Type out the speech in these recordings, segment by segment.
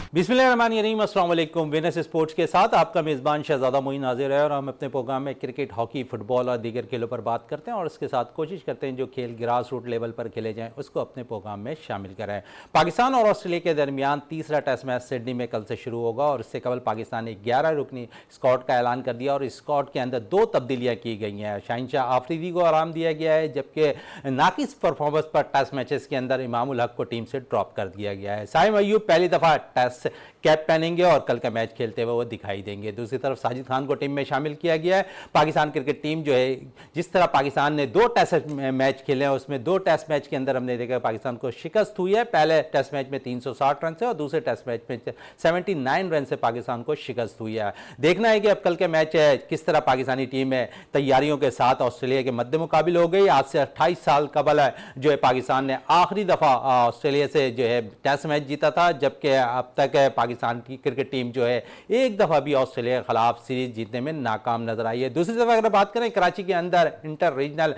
बिस्मिल्लाहिर्रहमानिर्रहीम, अस्सलाम वालेकुम। विनर्स स्पोर्ट्स के साथ आपका मेज़बान शहजादा मोइन हाजिर है और हम अपने प्रोग्राम में क्रिकेट, हॉकी, फुटबॉल और दीगर खेलों पर बात करते हैं और इसके साथ कोशिश करते हैं जो खेल ग्रास रूट लेवल पर खेले जाएं उसको अपने प्रोग्राम में शामिल करें। पाकिस्तान और ऑस्ट्रेलिया के दरमियान तीसरा टेस्ट मैच सिडनी में कल से शुरू होगा और इससे कबल पाकिस्तान ने 11 रुकनी स्क्वाड का ऐलान कर दिया और इस स्क्वाड के अंदर 2 तब्दीलियाँ की गई हैं। शाहिनशाह आफरीदी को आराम दिया गया है जबकि नाकिस परफॉर्मेंस पर टेस्ट मैचेस के अंदर इमामुल हक को टीम से ड्रॉप कर दिया गया है। साइम अय्यूब पहली दफ़ा टेस्ट कैप पहनेंगे और कल का मैच खेलते हुए वो दिखाई देंगे। दूसरी तरफ साजिद खान को टीम में शामिल किया गया है। पाकिस्तान क्रिकेट टीम जो है, जिस तरह पाकिस्तान ने 2 टेस्ट मैच खेले हैं उसमें 2 टेस्ट मैच के अंदर हमने देखा पाकिस्तान को शिकस्त हुई है। पहले टेस्ट मैच में 360 रन से और दूसरे टेस्ट मैच में 79 रन से पाकिस्तान को शिकस्त हुई है। देखना है कि अब कल के मैच है किस तरह पाकिस्तानी टीम है तैयारियों के साथ ऑस्ट्रेलिया के मद्दे मुकाबिल हो गई। आज से 28 साल कबल है जो है पाकिस्तान ने आखिरी दफ़ा ऑस्ट्रेलिया से जो है टेस्ट मैच जीता था, जबकि अब तक पाकिस्तान की क्रिकेट टीम जो है एक दफ़ा भी ऑस्ट्रेलिया के खिलाफ सीरीज जीतने में नाकाम नजर आई है। दूसरी तरफ अगर बात करें कराची के अंदर inter regional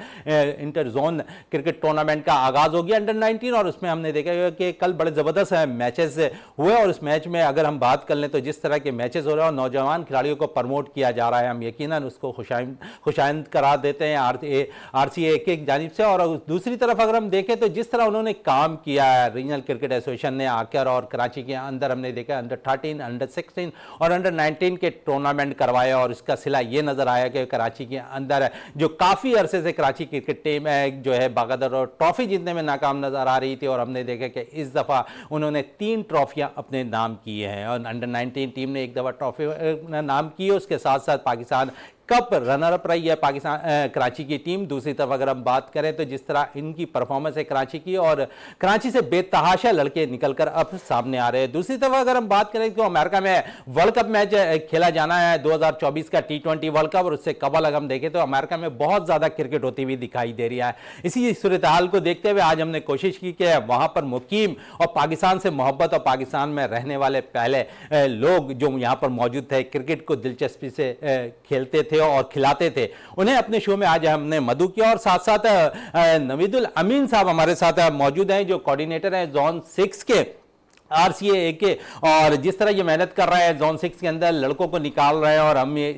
inter zone cricket tournament का आगाज हो गया अंडर 19 और उसमें हमने देखा कि कल बड़े ज़बरदस्त मैचेस हुए और उस मैच में अगर हम बात कर लें तो जिस तरह के मैचेस हो रहे हैं और नौजवान खिलाड़ियों को प्रमोट किया जा रहा है, हम यकीनन उसको खुशाइंद करार देते हैं RCA की जानिब से। और दूसरी तरफ अगर हम देखें तो जिस तरह उन्होंने काम किया है रीजनल क्रिकेट एसोसिएशन ने आकर और कराची के अंदर हमने देखा अंडर 13, अंडर 16 और अंडर 19 के टूर्नामेंट करवाया और इसका सिला ये नजर आया कि कराची के अंदर जो काफ़ी अरसे से कराची क्रिकेट टीम जो है बागदर और ट्रॉफी जीतने में नाकाम नजर आ रही थी और हमने देखा कि इस दफ़ा उन्होंने 3 ट्रॉफियां अपने नाम की हैं और अंडर 19 टीम ने एक दफ़ा ट्रॉफी नाम की है। उसके साथ साथ पाकिस्तान कप रनर अप रही है पाकिस्तान कराची की टीम। दूसरी तरफ अगर हम बात करें तो जिस तरह इनकी परफॉर्मेंस है कराची की और कराची से बेतहाशा लड़के निकलकर अब सामने आ रहे हैं। दूसरी तरफ अगर हम बात करें तो अमेरिका में वर्ल्ड कप मैच खेला जाना है 2024 का T20 वर्ल्ड कप और उससे कबल अगर हम देखें तो अमेरिका में बहुत ज़्यादा क्रिकेट होती हुई दिखाई दे रही है। इसी सूरत हाल को देखते हुए आज हमने कोशिश की कि वहाँ पर मुकीम और पाकिस्तान से मोहब्बत और पाकिस्तान में रहने वाले पहले लोग जो यहाँ पर मौजूद थे, क्रिकेट को दिलचस्पी से खेलते थे और खिलाते थे, उन्हें अपने शो में आज हमने मधु किया और साथ साथ नवीदुल अमीन साहब हमारे साथ मौजूद हैं जो कोऑर्डिनेटर हैं जोन 6 के RCA के और जिस तरह ये मेहनत कर रहा है जोन 6 के अंदर लड़कों को निकाल रहे हैं और हम ये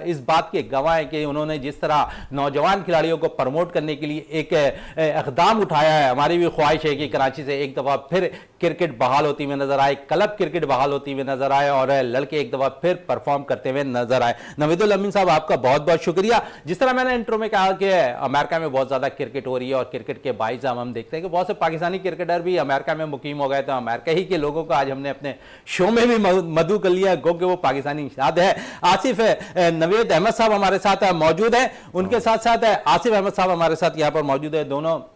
इस बात के गवाह हैं कि उन्होंने जिस तरह नौजवान खिलाड़ियों को प्रमोट करने के लिए एक इक़दाम उठाया है। हमारी भी ख्वाहिश है कि कराची से एक दफ़ा फिर क्रिकेट बहाल होती हुई नजर आए, क्लब क्रिकेट बहाल होती हुई नजर आए और लड़के एक दफ़ा फिर परफॉर्म करते हुए नजर आए। नवीदुल अमीन साहब आपका बहुत बहुत शुक्रिया। जिस तरह मैंने इंट्रो में कहा कि अमेरिका में बहुत ज़्यादा क्रिकेट हो रही है और क्रिकेट के बाइज़ हम देखते हैं कि बहुत से पाकिस्तानी क्रिकेटर भी अमेरिका में मुकीम हो गए, तो अमेरिका ही के लोगों को आज हमने अपने शो में भी मधु कर लिया गो कि वो पाकिस्तानी शाद है। आसिफ नवेद अहमद साहब हमारे साथ मौजूद है, उनके साथ साथ आसिफ अहमद साहब हमारे साथ यहाँ पर मौजूद है।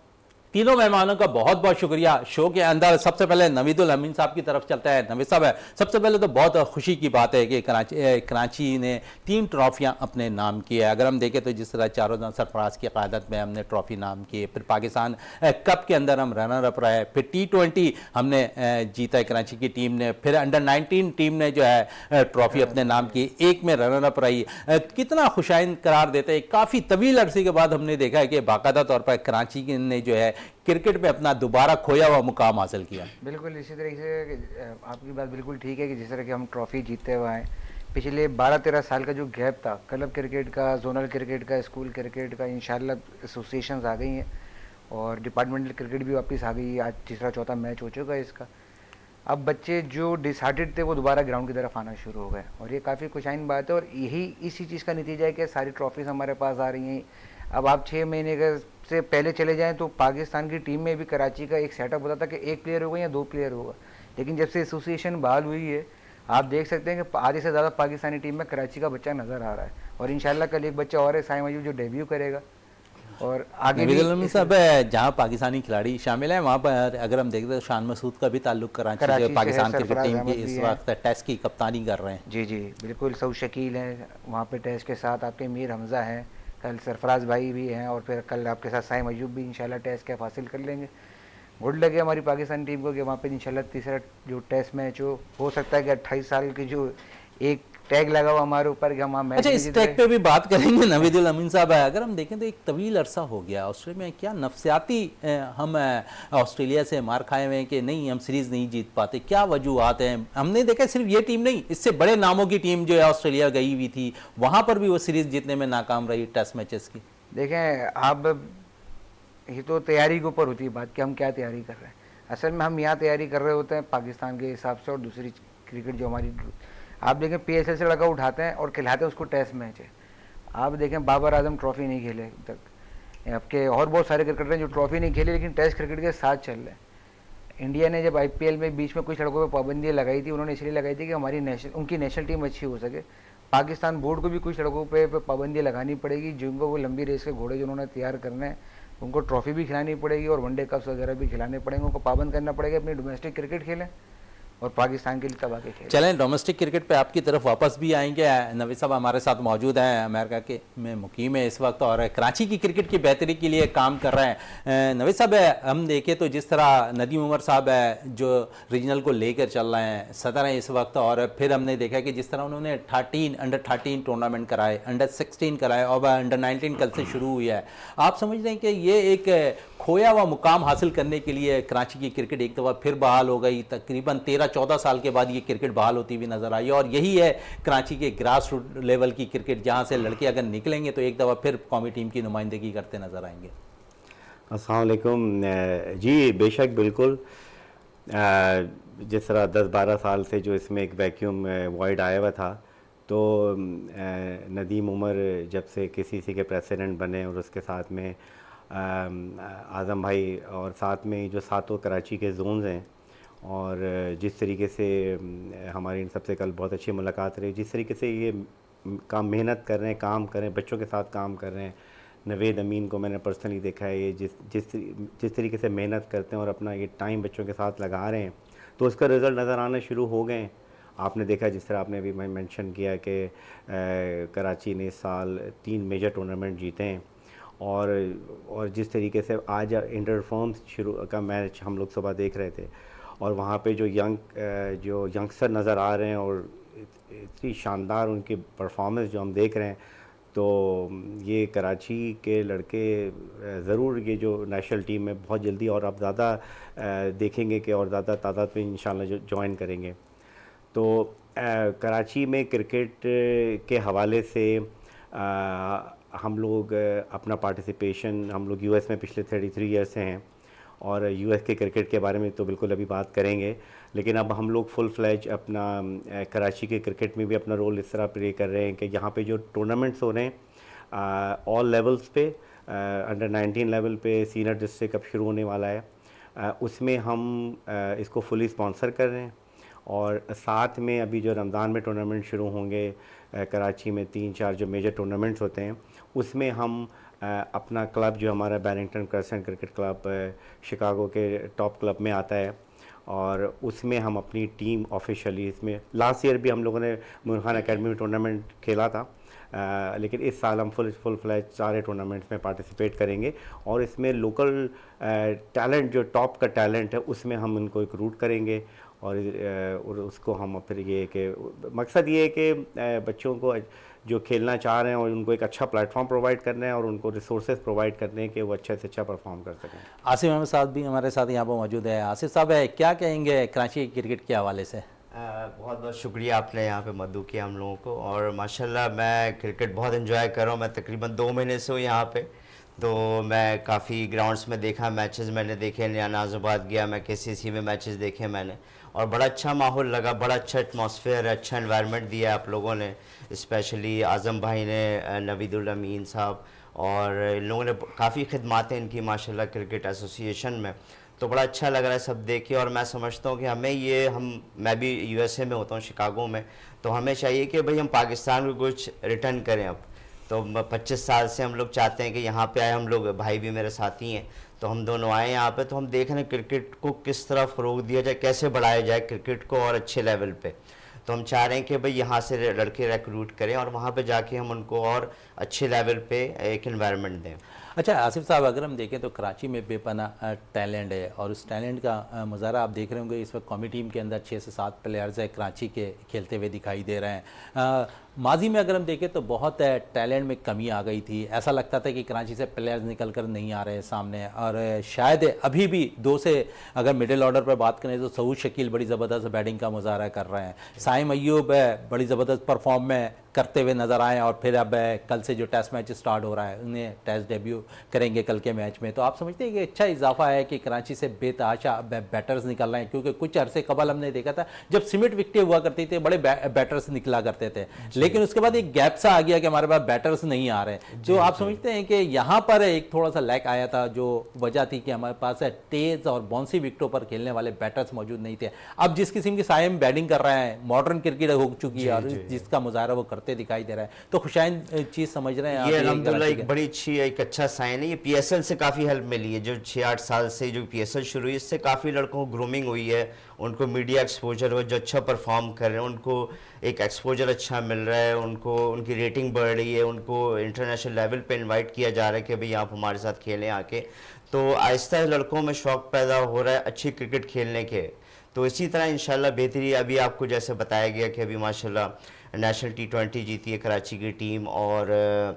तीनों मेहमानों का बहुत बहुत शुक्रिया। शो के अंदर सबसे पहले नवीदुल अमीन साहब की तरफ चलता है। नवीद साहब, सबसे पहले तो बहुत खुशी की बात है कि कराची ने 3 ट्रॉफियां अपने नाम की है। अगर हम देखें तो जिस तरह चारों सरफराज की क़यादत में हमने ट्रॉफी नाम की, फिर पाकिस्तान कप के अंदर हम रनर अप रहे, फिर T20 हमने जीता है कराची की टीम ने, फिर अंडर 19 टीम ने जो है ट्रॉफी अपने नाम की, एक में रनर अप रही। कितना खुशाइन करार देते हैं। काफ़ी तवील अरसे के बाद हमने देखा है कि बाकायदा तौर पर कराची ने जो है क्रिकेट में अपना दोबारा खोया हुआ मुकाम हासिल किया। बिल्कुल इसी तरीके से आपकी बात बिल्कुल ठीक है कि जिस तरह की हम ट्रॉफ़ी जीतते हुए हैं, पिछले 12-13 साल का जो गैप था क्लब क्रिकेट का, जोनल क्रिकेट का, स्कूल क्रिकेट का, इंशाल्लाह एसोसिएशंस आ गई हैं और डिपार्टमेंटल क्रिकेट भी वापस आ गई है। आज तीसरा चौथा मैच हो चुका है इसका। अब बच्चे जो डिसहार्टेड थे वो दोबारा ग्राउंड की तरफ आना शुरू हो गए और ये काफ़ी खुशाइन बात है और यही इसी चीज़ का नतीजा है कि सारी ट्रॉफीज़ हमारे पास आ रही हैं। अब आप 6 महीने से पहले चले जाएं तो पाकिस्तान की टीम में भी कराची का एक सेटअप होता था कि 1 प्लेयर होगा या 2 प्लेयर होगा, लेकिन जब से एसोसिएशन बहाल हुई है आप देख सकते हैं कि आधे से ज़्यादा पाकिस्तानी टीम में कराची का बच्चा नज़र आ रहा है और इंशाल्लाह कल एक बच्चा और है साइम अय्यूब जो डेब्यू करेगा और आगे भी सब जहाँ पाकिस्तानी खिलाड़ी शामिल हैं वहाँ पर अगर हम देखते हैं तो शान मसूद का भी ताल्लुक कराची पाकिस्तान क्रिकेट टीम की इस वक्त टेस्ट की कप्तानी कर रहे हैं। जी जी बिल्कुल, सऊद शकील हैं वहाँ पे टेस्ट के साथ, आपके मीर हमज़ा हैं, कल सरफराज भाई भी हैं और फिर कल आपके साथ साइम अय्यूब भी इंशाल्लाह टेस्ट कैप हासिल कर लेंगे। गुड लगे हमारी पाकिस्तानी टीम को कि वहाँ पे इंशाल्लाह तीसरा जो टेस्ट मैच हो सकता है कि 28 साल की जो एक टैग लगा हुआ हमारे ऊपर कि हम मैच अच्छा, नहीं इस जीत टैग रहे। पे भी बात करेंगे नवीदुल अमीन साहब। अगर हम देखें तो एक तवील अरसा हो गया ऑस्ट्रेलिया में, क्या नफसियाती हम ऑस्ट्रेलिया से मार खाए हुए हैं कि नहीं हम सीरीज नहीं जीत पाते, क्या वजूहत हैं? हमने देखा सिर्फ ये टीम नहीं, इससे बड़े नामों की टीम जो है ऑस्ट्रेलिया गई हुई थी, वहां पर भी वो सीरीज जीतने में नाकाम रही टेस्ट मैचेस की। देखें आप, ये तो तैयारी के ऊपर होती है बात कि हम क्या तैयारी कर रहे हैं। असल में हम यहाँ तैयारी कर रहे होते हैं पाकिस्तान के हिसाब से, और दूसरी क्रिकेट जो हमारी, आप देखें PSL से लड़का उठाते हैं और खिलाते हैं उसको टेस्ट मैच है। आप देखें बाबर आजम ट्रॉफी नहीं खेले अब तक, आपके और बहुत सारे क्रिकेटर हैं जो ट्रॉफी नहीं खेले लेकिन टेस्ट क्रिकेट के साथ चल रहे हैं। इंडिया ने जब IPL में बीच में कुछ लड़कों पर पाबंदियाँ लगाई थी, उन्होंने इसलिए लगाई थी कि हमारी उनकी नेशनल टीम अच्छी हो सके। पाकिस्तान बोर्ड को भी कुछ लड़कों पे पाबंदियाँ लगानी पड़ेगी, जिनको वो लंबी रेस के घोड़े जो उन्होंने तैयार करने हैं उनको ट्रॉफी भी खिलानी पड़ेगी और वनडे कप्स वगैरह भी खिलाने पड़ेंगे। उनको पाबंद करना पड़ेगा अपनी डोमेस्टिक क्रिकेट खेलें और पाकिस्तान के लिए तबाह के खेलें। चलें, डोमेस्टिक क्रिकेट पे आपकी तरफ वापस भी आएंगे। नवीद साहब हमारे साथ मौजूद हैं, अमेरिका के में मुकीम है इस वक्त और कराची की क्रिकेट की बेहतरी के लिए काम कर रहे हैं। नवीद साहब, हम देखें तो जिस तरह नदीम उमर साहब है जो रीजनल को लेकर चल रहे हैं, सदर हैं इस वक्त, और फिर हमने देखा कि जिस तरह उन्होंने अंडर 13 टूर्नामेंट कराए, अंडर 16 कराए और अंडर 19 कल से शुरू हुई है। आप समझ रहे हैं कि ये एक खोया हुआ मुकाम हासिल करने के लिए कराची की क्रिकेट एक दफ़ा फिर बहाल हो गई? तकरीबन 13-14 साल के बाद ये क्रिकेट बहाल होती हुई नजर आई और यही है कराची के ग्रास रूट लेवल की क्रिकेट, जहां से लड़के अगर निकलेंगे तो एक दफ़ा फिर कौमी टीम की नुमाइंदगी करते नजर आएंगे। अस्सलाम वालेकुम। जी बेशक, बिल्कुल। जिस तरह 10-12 साल से जो इसमें एक वैक्यूम वॉइड आया हुआ था, तो नदीम उमर जब से KCC के प्रेसिडेंट बने और उसके साथ में आज़म भाई और साथ में जो सातों कराची के जोन्स हैं, और जिस तरीके से हमारी इन सबसे कल बहुत अच्छी मुलाकात रही, जिस तरीके से ये काम मेहनत कर रहे हैं, काम कर रहे हैं, बच्चों के साथ काम कर रहे हैं। नवेद अमीन को मैंने पर्सनली देखा है, ये जिस तरीके से मेहनत करते हैं और अपना ये टाइम बच्चों के साथ लगा रहे हैं, तो उसका रिज़ल्ट नज़र आना शुरू हो गए हैं। आपने देखा, जिस तरह आपने अभी मेंशन किया कि कराची ने इस साल 3 मेजर टूर्नामेंट जीते हैं, और जिस तरीके से आज इंटर फॉर्म्स शुरू का मैच हम लोग सुबह देख रहे थे, और वहाँ पे जो यंगस्टर नज़र आ रहे हैं और इतनी शानदार उनकी परफॉर्मेंस जो हम देख रहे हैं, तो ये कराची के लड़के ज़रूर ये जो नेशनल टीम में बहुत जल्दी और अब ज़्यादा देखेंगे कि और ज़्यादा तादाद में इंशाल्लाह जो ज्वाइन करेंगे। तो कराची में क्रिकेट के हवाले से हम लोग अपना पार्टिसिपेशन, हम लोग US में पिछले 33 ईयर से हैं, और US के क्रिकेट के बारे में तो बिल्कुल अभी बात करेंगे, लेकिन अब हम लोग फुल फ्लैज अपना कराची के क्रिकेट में भी अपना रोल इस तरह प्ले कर रहे हैं कि यहाँ पे जो टूर्नामेंट्स हो रहे हैं ऑल लेवल्स पे, अंडर 19 लेवल पे सीनियर डिस्ट्रिक्ट अब शुरू होने वाला है, उसमें हम इसको फुली स्पॉन्सर कर रहे हैं। और साथ में अभी जो रमज़ान में टूर्नामेंट शुरू होंगे कराची में 3-4 जो मेजर टूर्नामेंट्स होते हैं, उसमें हम अपना क्लब जो हमारा Barrington crescent cricket club Chicago के टॉप क्लब में आता है, और उसमें हम अपनी टीम ऑफिशियली, इसमें लास्ट ईयर भी हम लोगों ने मोइन खान अकेडमी में टूर्नामेंट खेला था, लेकिन इस साल हम फुल फ्लैज सारे टूर्नामेंट्स में पार्टिसिपेट करेंगे, और इसमें लोकल टैलेंट जो टॉप का टैलेंट है उसमें हम उनको एक रूट करेंगे, और उसको हम फिर ये कि मकसद ये है कि बच्चों को जो खेलना चाह रहे हैं और उनको एक अच्छा प्लेटफॉर्म प्रोवाइड करना है और उनको रिसोर्सेज प्रोवाइड करने हैं कि वो अच्छे से अच्छा परफॉर्म कर सकें। आसिफ अहमद साहब भी हमारे साथ यहाँ पर मौजूद है। आसिफ साहब, क्या कहेंगे कराची क्रिकेट के हवाले से? बहुत बहुत शुक्रिया आपने यहाँ पे मदू किया हम लोगों को, और माशाल्लाह मैं क्रिकेट बहुत एंजॉय कर रहा हूँ। मैं तकरीबन 2 महीने से हूँ यहाँ पे, तो मैं काफ़ी ग्राउंड्स में देखा, मैचेस मैंने देखे, नाज़ाबाद गया मैं, KCC में मैचेस देखे मैंने, और बड़ा अच्छा माहौल लगा, बड़ा अच्छा एटमॉस्फेयर, अच्छा एनवायरनमेंट दिया आप लोगों ने, स्पेशली आज़म भाई ने, नवीदुल अमीन साहब, और इन लोगों ने काफ़ी खिदमातें इनकी माशाल्लाह क्रिकेट एसोसिएशन में, तो बड़ा अच्छा लग रहा है सब देख के। और मैं समझता हूँ कि मैं भी USA में होता हूँ, शिकागो में, तो हमें चाहिए कि भाई हम पाकिस्तान को कुछ रिटर्न करें। अब तो 25 साल से हम लोग चाहते हैं कि यहाँ पे आए, हम लोग, भाई भी मेरे साथी हैं, तो हम दोनों आए यहाँ पे, तो हम देख रहे हैं क्रिकेट को किस तरह फ़रोग दिया जाए, कैसे बढ़ाया जाए क्रिकेट को और अच्छे लेवल पे। तो हम चाह रहे हैं कि भाई यहाँ से लड़के रिक्रूट करें और वहाँ पे जाके हम उनको और अच्छे लेवल पे एक एनवायरनमेंट दें। अच्छा आसिफ साहब, अगर हम देखें तो कराची में बेपना टैलेंट है और उस टैलेंट का मुजाहरा आप देख रहे होंगे। इस वक्त कौमी टीम के अंदर 6 से 7 प्लेयर्स है कराची के खेलते हुए दिखाई दे रहे हैं। माजी में अगर हम देखें तो बहुत टैलेंट में कमी आ गई थी। ऐसा लगता था कि कराची से प्लेयर्स निकल कर नहीं आ रहे सामने, और शायद अभी भी 2 से अगर मिडिल ऑर्डर पर बात करें तो सऊद शकील बड़ी ज़बरदस्त बैटिंग का मुजाहरा कर रहे हैं। साइम अय्यूब बड़ी ज़बरदस्त परफॉर्म में करते हुए नज़र आए, और फिर अब कल से जो टेस्ट मैच स्टार्ट हो रहा है उन्हें टेस्ट डेब्यू करेंगे कल के मैच में। तो आप समझते हैं कि अच्छा इजाफा है कि कराची से बेतहाशा बैटर्स निकल रहे हैं? क्योंकि कुछ अरसे कबल हमने देखा था जब सिमिट विकेटें हुआ करती थी बड़े बैटर्स निकला करते थे, लेकिन उसके बाद एक गैप सा आ गया कि हमारे पास बैटर्स नहीं आ रहे। तो आप समझते हैं कि यहाँ पर एक थोड़ा सा लैक आया था, जो वजह थी कि हमारे पास तेज और बाउंसी विकेटों पर खेलने वाले बैटर्स मौजूद नहीं थे। अब जिस किस्म की साइम बैटिंग कर रहे हैं, मॉडर्न क्रिकेट हो चुकी है और जिसका मुजाहरा वो करते दिखाई दे रहा है, तो खुशाइन चीज समझ रहे हैं ये आप? अल्हम्दुलिल्लाह एक बड़ी अच्छी, एक अच्छा साइन है। ये पीएसएल से काफ़ी हेल्प मिली है। जो 6-8 साल से जो पीएसएल शुरू हुई, इससे काफ़ी लड़कों को ग्रूमिंग हुई है, उनको मीडिया एक्सपोजर हुआ, जो अच्छा परफॉर्म कर रहे हैं उनको एक एक्सपोजर अच्छा मिल रहा है, उनको उनकी रेटिंग बढ़ रही है, उनको इंटरनेशनल लेवल पे इनवाइट किया जा रहा है कि भाई आप हमारे साथ खेलें आके। तो आहिस्ता लड़कों में शौक़ पैदा हो रहा है अच्छी क्रिकेट खेलने के। तो इसी तरह इंशाल्लाह बेहतरी, अभी आपको जैसे बताया गया कि अभी माशाल्लाह नेशनल T20 जीती है कराची की टीम, और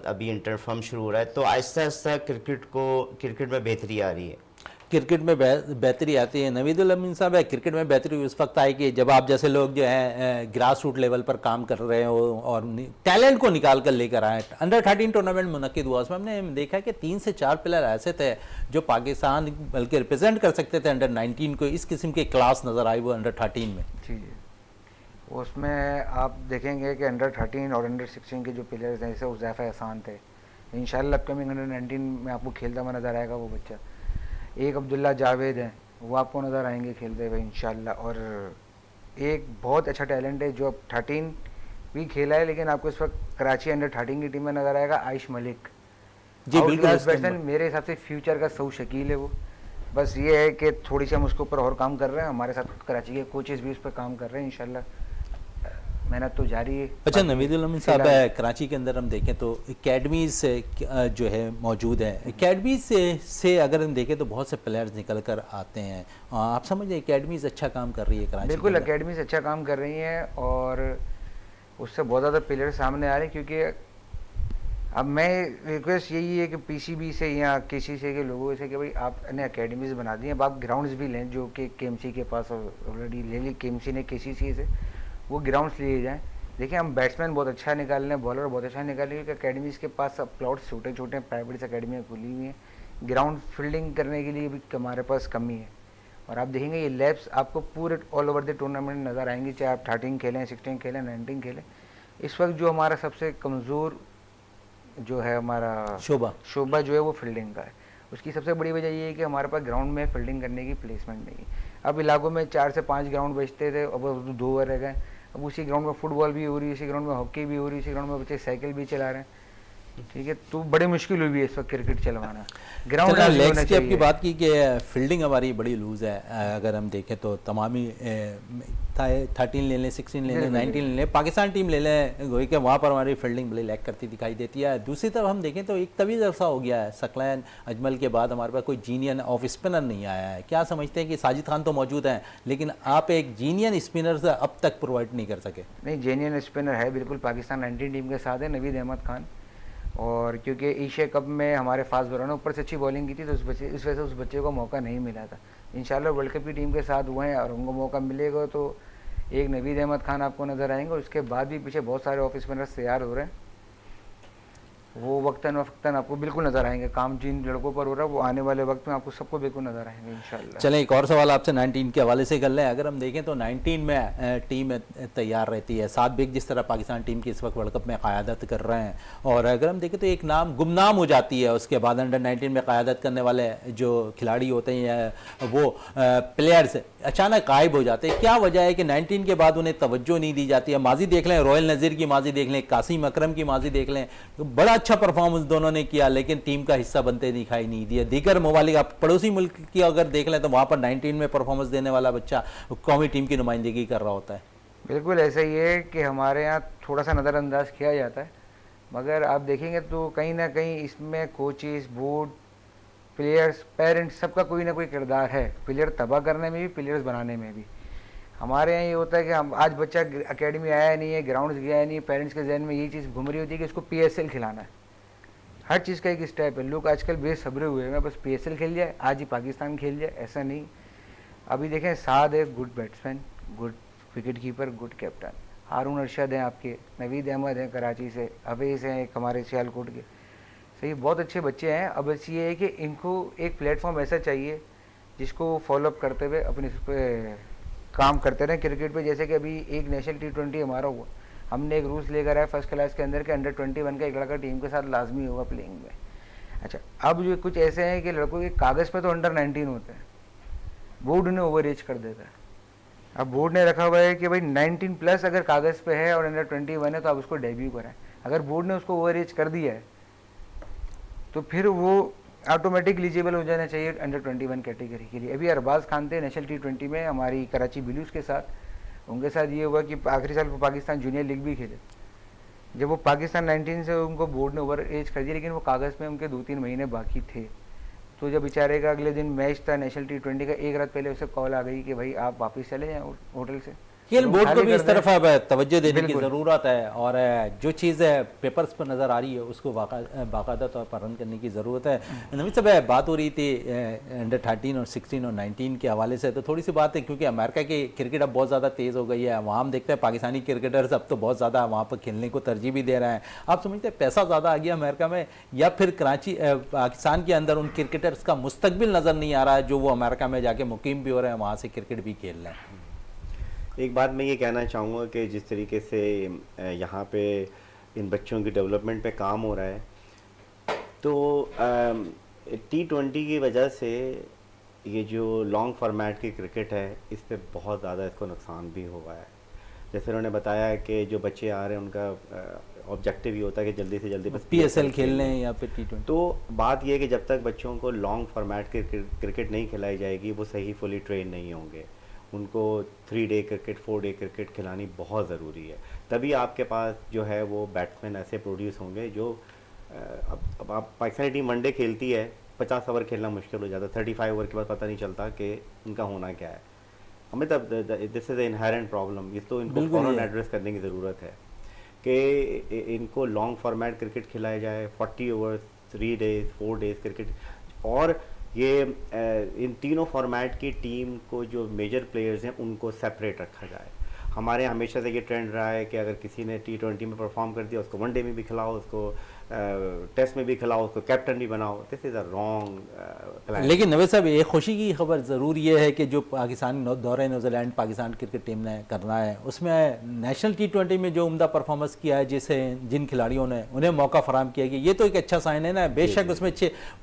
अभी इंटरफॉर्म शुरू हो रहा है। तो आहिस्ता आहिस्ता क्रिकेट में बेहतरी आ रही है। क्रिकेट में बेहतरी आती है। नवीदुल अमीन साहब, है क्रिकेट में बेहतरी उस वक्त आई कि जब आप जैसे लोग जो हैं ग्रास रूट लेवल पर काम कर रहे हो और टैलेंट को निकाल कर लेकर आए। अंडर 13 टूर्नामेंट मुनक्किद हुआ, उसमें हमने देखा कि 3 से 4 प्लेयर ऐसे थे जो पाकिस्तान बल्कि रिप्रेजेंट कर सकते थे अंडर 19 को। इस किस्म के क्लास नज़र आई वो अंडर 13 में। जी जी, उसमें आप देखेंगे कि अंडर 13 और अंडर 16 के जो प्लेयर्स हैं, जैसे उज़ैफ़ा एहसान थे, इंशाल्लाह अपकमिंग अंडर 19 में आपको खेलता हुआ नज़र आएगा वो बच्चा। एक अब्दुल्ला जावेद हैं, वो आपको नज़र आएंगे खेलते हुए इंशाल्लाह। और एक बहुत अच्छा टैलेंट है जो अब 13 भी खेला है, लेकिन आपको इस वक्त कराची अंडर 13 की टीम में नज़र आएगा, आइश मलिक जी। बिल्कुल बैट्समैन मेरे हिसाब से फ्यूचर का सऊद शकील है वो। बस ये है कि थोड़ी सी हम उसके ऊपर और काम कर रहे हैं, हमारे साथ कराची के कोचेस भी उस पर काम कर रहे हैं, इंशाल्लाह मेहनत तो जारी है। अच्छा नवीदुल अमीन साहब, कराची के अंदर हम देखें तो एकेडमीज जो है मौजूद है। एकेडमीज से अगर हम देखें तो बहुत से प्लेयर्स निकल कर आते हैं। आप समझिए एकेडमीज अच्छा काम कर रही है कराची? बिल्कुल, एकेडमीज अच्छा काम कर रही हैं और उससे बहुत ज़्यादा प्लेयर सामने आ रहे हैं। क्योंकि अब मैं रिक्वेस्ट यही है कि पीसीबी से या किसी से के लोगों से कि भाई आपने एकेडमीज बना दी हैं, अब आप ग्राउंड्स भी लें, जो कि केएमसी के पास ऑलरेडी ले ली, केएमसी ने केसीसी से वो ग्राउंड्स लिए जाएँ। देखिए हम बैट्समैन बहुत अच्छा निकाल रहे हैं, बॉलर बहुत अच्छा निकाल रहे हैं, क्योंकि अकेडमीज़ के पास अब प्लॉट्स छोटे छोटे प्राइवेट अकेडमियाँ खुली हुई हैं, ग्राउंड फील्डिंग करने के लिए भी हमारे पास कमी है। और आप देखेंगे ये लैब्स आपको पूरे ऑल ओवर द टूर्नामेंट नज़र आएंगे, चाहे आप 13 खेलें, 16 खेलें, 19 खेलें। इस वक्त जो हमारा सबसे कमज़ोर जो है हमारा शोबा जो है वो फील्डिंग का है। उसकी सबसे बड़ी वजह ये है कि हमारे पास ग्राउंड में फील्डिंग करने की प्लेसमेंट नहीं है। अब इलाकों में 4 से 5 ग्राउंड बचते थे, अब 2 रह गए। अब उसी ग्राउंड में फुटबॉल भी हो रही है, इसी ग्राउंड में हॉकी भी हो रही है, इसी ग्राउंड में बच्चे साइकिल भी चला रहे हैं, ठीक है। तो बड़ी मुश्किल हुई है इस वक्त क्रिकेट चलवाना। ग्राउंड लेग्स की आपकी बात की कि फील्डिंग हमारी बड़ी लूज़ है। अगर हम देखें तो तमामी 13 ले लें, 16 ले लें, 19 ले लें, पाकिस्तान टीम ले लें, गोई के वहाँ पर हमारी फील्डिंग बड़ी लैक करती दिखाई देती है। दूसरी तरफ हम देखें तो एक तवीज़ अरसा हो गया है, सकलैन अजमल के बाद हमारे पास कोई जीनियन ऑफ स्पिनर नहीं आया है। क्या समझते हैं कि साजिद खान तो मौजूद हैं, लेकिन आप एक जीनियन स्पिनर अब तक प्रोवाइड नहीं कर सके? नहीं, जीनियन स्पिनर है बिल्कुल, पाकिस्तान 19 टीम के साथ है नवीद अहमद खान। और क्योंकि एशिया कप में हमारे फास्ट बॉलर ने ऊपर से अच्छी बॉलिंग की थी, तो इस वजह से उस बच्चे को मौका नहीं मिला था। इंशाल्लाह वर्ल्ड कप की टीम के साथ हुए हैं और उनको मौका मिलेगा तो एक नवीद अहमद खान आपको नज़र आएंगे। और उसके बाद भी पीछे बहुत सारे ऑफ स्पिनर्स तैयार हो रहे हैं, वो वक्तन वक्तन आपको बिल्कुल नज़र आएंगे। काम जिन लड़कों पर हो रहा है वो आने वाले वक्त में आपको सबको बिल्कुल नज़र आएंगे इंशाल्लाह। चलें एक और सवाल आपसे 19 के हवाले से कर लें। अगर हम देखें तो 19 में टीम तैयार रहती है, 7 बेग जिस तरह पाकिस्तान टीम की इस वक्त वर्ल्ड कप में क़यादत कर रहे हैं, और अगर हम देखें तो एक नाम गुमनाम हो जाती है उसके बाद अंडर 19 में क़यादत करने वाले जो खिलाड़ी होते हैं वो प्लेयर्स अचानक गायब हो जाते हैं। क्या वजह है कि 19 के बाद उन्हें तवज्जो नहीं दी जाती है? माजी देख लें, रोयल नज़ीर की माजी देख लें, कासिम अकरम की माजी देख लें, बड़ा अच्छा परफॉर्मेंस दोनों ने किया, लेकिन टीम का हिस्सा बनते दिखाई नहीं दिया। दीगर ममालिक आप पड़ोसी मुल्क की अगर देख लें तो वहाँ पर 19 में परफॉर्मेंस देने वाला बच्चा कौमी टीम की नुमाइंदगी कर रहा होता है। बिल्कुल ऐसा ही है कि हमारे यहाँ थोड़ा सा नज़रअंदाज किया जाता है, मगर आप देखेंगे तो कहीं ना कहीं इसमें कोचेस, बोर्ड, प्लेयर्स, पेरेंट्स, सबका कोई ना कोई किरदार है, प्लेयर तबाह करने में भी, प्लेयर्स बनाने में भी। हमारे यहाँ ये होता है कि हम आज बच्चा एकेडमी आया नहीं है, ग्राउंड गया नहीं, पेरेंट्स के जहन में यही चीज़ घूम रही होती है कि इसको PSL खिलाना है। हर चीज़ का एक स्टेप है। लोग आजकल बेसब्रे हुए हैं, बस PSL खेल जाए, आज ही पाकिस्तान खेल जाए, ऐसा नहीं। अभी देखें, साद है good batsman, good wicket keeper, good captain. Haroon Arshad हैं आपके, नवीद अहमद हैं कराची से, अवैस हैं एक हमारे सियालकोट के। सही, बहुत अच्छे बच्चे हैं। अब बस ये है कि इनको एक प्लेटफॉर्म ऐसा चाहिए जिसको फॉलोअप करते हुए अपने इस पे काम करते रहें क्रिकेट पे। जैसे कि अभी एक नेशनल T20 हमारा हुआ, हमने एक रूल्स लेकर आए फर्स्ट क्लास के अंदर के अंडर 21 का एक लड़का टीम के साथ लाजमी होगा प्लेइंग में। अच्छा, अब जो कुछ ऐसे हैं कि लड़कों के कागज़ पे तो अंडर 19 होते हैं, बोर्ड उन्हें ओवर एज कर देता है। अब बोर्ड ने रखा हुआ है कि भाई 19+ अगर कागज़ पे है और अंडर 21 है तो आप उसको डेब्यू कराएं। अगर बोर्ड ने उसको ओवर एज कर दिया है तो फिर वो ऑटोमेटिक एलिजिबल हो जाना चाहिए अंडर 21 कैटेगरी के लिए। अभी अरबाज खान थे नेशनल T20 में हमारी कराची ब्लूज़ के साथ, उनके साथ ये हुआ कि आखिरी साल वो पाकिस्तान जूनियर लीग भी खेले। जब वो पाकिस्तान 19 से उनको बोर्ड ने ओवर एज कर दिया, लेकिन वो कागज़ में उनके 2-3 महीने बाकी थे। तो जब बेचारे का अगले दिन मैच था नेशनल T20 का, एक रात पहले उसे कॉल आ गई कि भाई आप वापस चले जाएँ होटल से, खेल रूम बोर्ड को खाली भी कर इस दें। तरफ अब तवज्जो देने की बिल्कुल। ज़रूरत है, और जो चीज़ पेपर्स पर नज़र आ रही है उसको बाकायदा तौर पर रन करने की ज़रूरत है। नवीद साहब, बात हो रही थी अंडर 13 और 16 और 19 के हवाले से, तो थोड़ी सी बात है क्योंकि अमेरिका की क्रिकेट अब बहुत ज़्यादा तेज़ हो गई है, वहाँ हम देखते हैं पाकिस्तानी क्रिकेटर्स अब तो बहुत ज़्यादा वहाँ पर खेलने को तरजीह भी दे रहे हैं। आप समझते हैं पैसा ज़्यादा आ गया अमेरिका में, या फिर कराची पाकिस्तान के अंदर उन क्रिकेटर्स का मुस्तकबिल नज़र नहीं आ रहा है जो वो अमेरिका में जाके मुकीम भी हो रहे हैं, वहाँ से क्रिकेट भी खेल रहे हैं? एक बात मैं ये कहना चाहूँगा कि जिस तरीके से यहाँ पे इन बच्चों की डेवलपमेंट पे काम हो रहा है, तो T20 की वजह से ये जो लॉन्ग फॉर्मेट की क्रिकेट है इस पे बहुत ज़्यादा इसको नुकसान भी हुआ है। जैसे उन्होंने बताया कि जो बच्चे आ रहे हैं उनका ऑब्जेक्टिव ये होता है कि जल्दी से जल्दी बस PSL खेल लें या फिर T20। तो बात यह है कि जब तक बच्चों को लॉन्ग फॉर्मेट की क्रिकेट नहीं खिलाई जाएगी वो सही फुली ट्रेन नहीं होंगे। उनको 3 डे क्रिकेट 4 डे क्रिकेट खिलानी बहुत ज़रूरी है, तभी आपके पास जो है वो बैट्समैन ऐसे प्रोड्यूस होंगे जो अब आप पाकिस्तानी टीम वनडे खेलती है, 50 ओवर खेलना मुश्किल हो जाता है, 35 ओवर के बाद पता नहीं चलता कि उनका होना क्या है। हमें तब दिस इज़ इनहेरेंट प्रॉब्लम, ये तो इनको फ़ौरन एड्रेस करने की ज़रूरत है कि इनको लॉन्ग फॉर्मेट क्रिकेट खिलाया जाए, 40 ओवर्स, 3 डेज 4 डेज क्रिकेट। और ये इन तीनों फॉर्मेट की टीम को जो मेजर प्लेयर्स हैं उनको सेपरेट रखा जाए। हमारे हमेशा से ये ट्रेंड रहा है कि अगर किसी ने T20 में परफॉर्म कर दिया उसको वनडे में भी खिलाओ, उसको टेस्ट में भी खिलाओ, उसको कैप्टन भी बनाओ। This is a wrong plan. लेकिन नवीद साहब, एक खुशी की खबर ज़रूर ये है कि जो पाकिस्तानी दौरे न्यूजीलैंड पाकिस्तान क्रिकेट टीम ने करना है उसमें नेशनल T20 में जो उम्दा परफॉर्मेंस किया है, जिन खिलाड़ियों ने उन्हें मौका फराम किया गया, ये तो एक अच्छा साइन है ना। बेशक उसमें